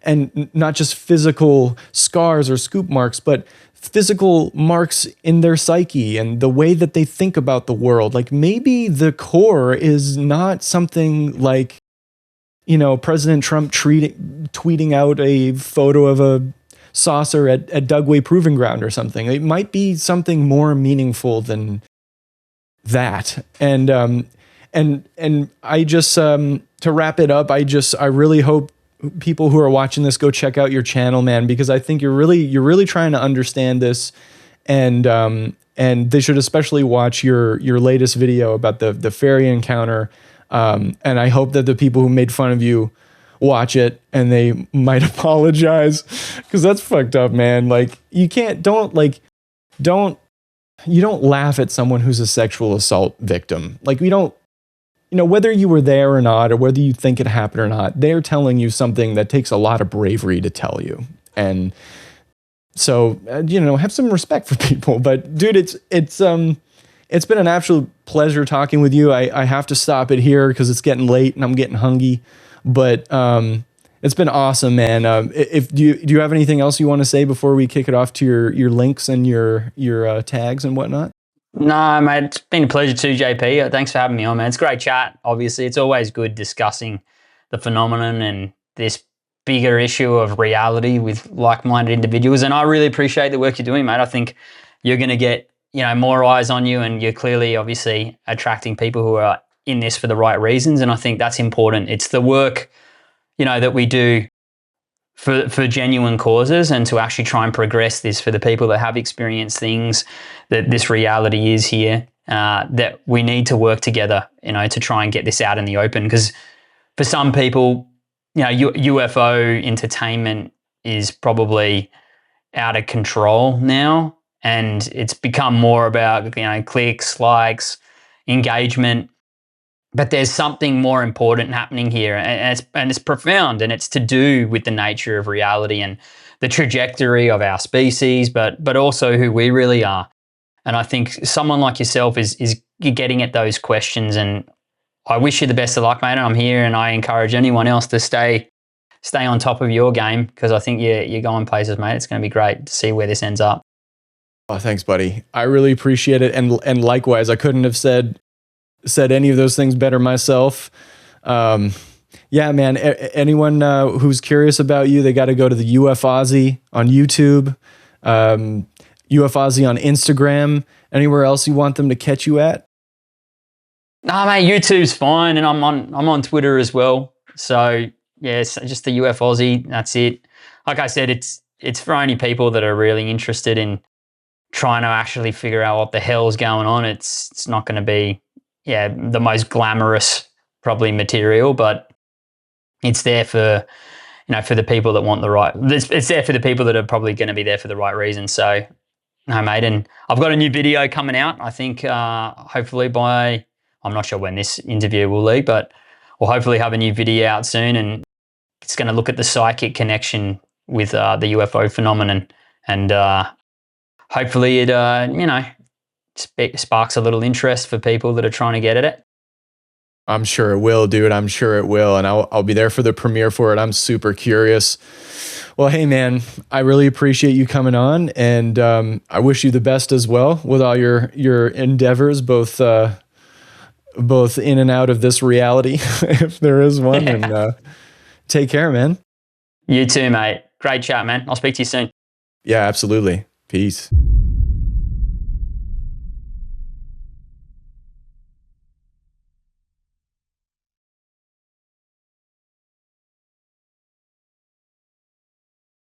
And not just physical scars or scoop marks, but physical marks in their psyche and the way that they think about the world. Like maybe the core is not something like, President Trump tweeting out a photo of a saucer at Dugway Proving Ground or something. It might be something more meaningful than that. And I just, to wrap it up, I really hope people who are watching this go check out your channel, man, because I think you're really trying to understand this, and they should especially watch your latest video about the fairy encounter. And I hope that the people who made fun of you watch it and they might apologize, because that's fucked up, man. Like you don't laugh at someone who's a sexual assault victim. Like we don't, whether you were there or not, or whether you think it happened or not, they're telling you something that takes a lot of bravery to tell you. And so, have some respect for people. But dude, it's been an absolute pleasure talking with you. I have to stop it here because it's getting late and I'm getting hungry. But It's been awesome, man. If do you have anything else you want to say before we kick it off to your links and your tags and whatnot? No, mate, it's been a pleasure too, JP. Thanks for having me on, man. It's a great chat. Obviously, it's always good discussing the phenomenon and this bigger issue of reality with like-minded individuals. And I really appreciate the work you're doing, mate. I think you're going to get, more eyes on you, and you're clearly, obviously, attracting people who are in this for the right reasons. And I think that's important. It's the work, that we do for genuine causes, and to actually try and progress this for the people that have experienced things, that this reality is here, that we need to work together, to try and get this out in the open. Because for some people, UFO entertainment is probably out of control now, and it's become more about, clicks, likes, engagement. But there's something more important happening here, and it's profound, and it's to do with the nature of reality and the trajectory of our species, but also who we really are. And I think someone like yourself is getting at those questions, and I wish you the best of luck, mate. And I'm here, and I encourage anyone else to stay on top of your game, because I think you're going places, mate. It's going to be great to see where this ends up. Oh, thanks, buddy. I really appreciate it, and likewise, I couldn't have said any of those things better myself. Yeah, man, anyone who's curious about you, they got to go to the UFOzzie on YouTube, UFOzzie on Instagram. Anywhere else you want them to catch you at? Nah, mate, YouTube's fine, and I'm on Twitter as well. So yeah, it's just the UFOzzie. That's it. Like I said, it's for only people that are really interested in trying to actually figure out what the hell's going on. It's not going to be the most glamorous probably material, but it's there for, for the people that want the right, it's there for the people that are probably going to be there for the right reason. So, no, mate, and I've got a new video coming out, I think, hopefully by, I'm not sure when this interview will leave, but we'll hopefully have a new video out soon, and it's going to look at the psychic connection with the UFO phenomenon, and hopefully it, sparks a little interest for people that are trying to get at it. I'm sure it will, dude. I'm sure it will. And I'll be there for the premiere for it. I'm super curious. Well, hey, man, I really appreciate you coming on, and I wish you the best as well with all your endeavors, both in and out of this reality, if there is one. And take care, man. You too, mate. Great chat, man. I'll speak to you soon. Yeah, absolutely. Peace.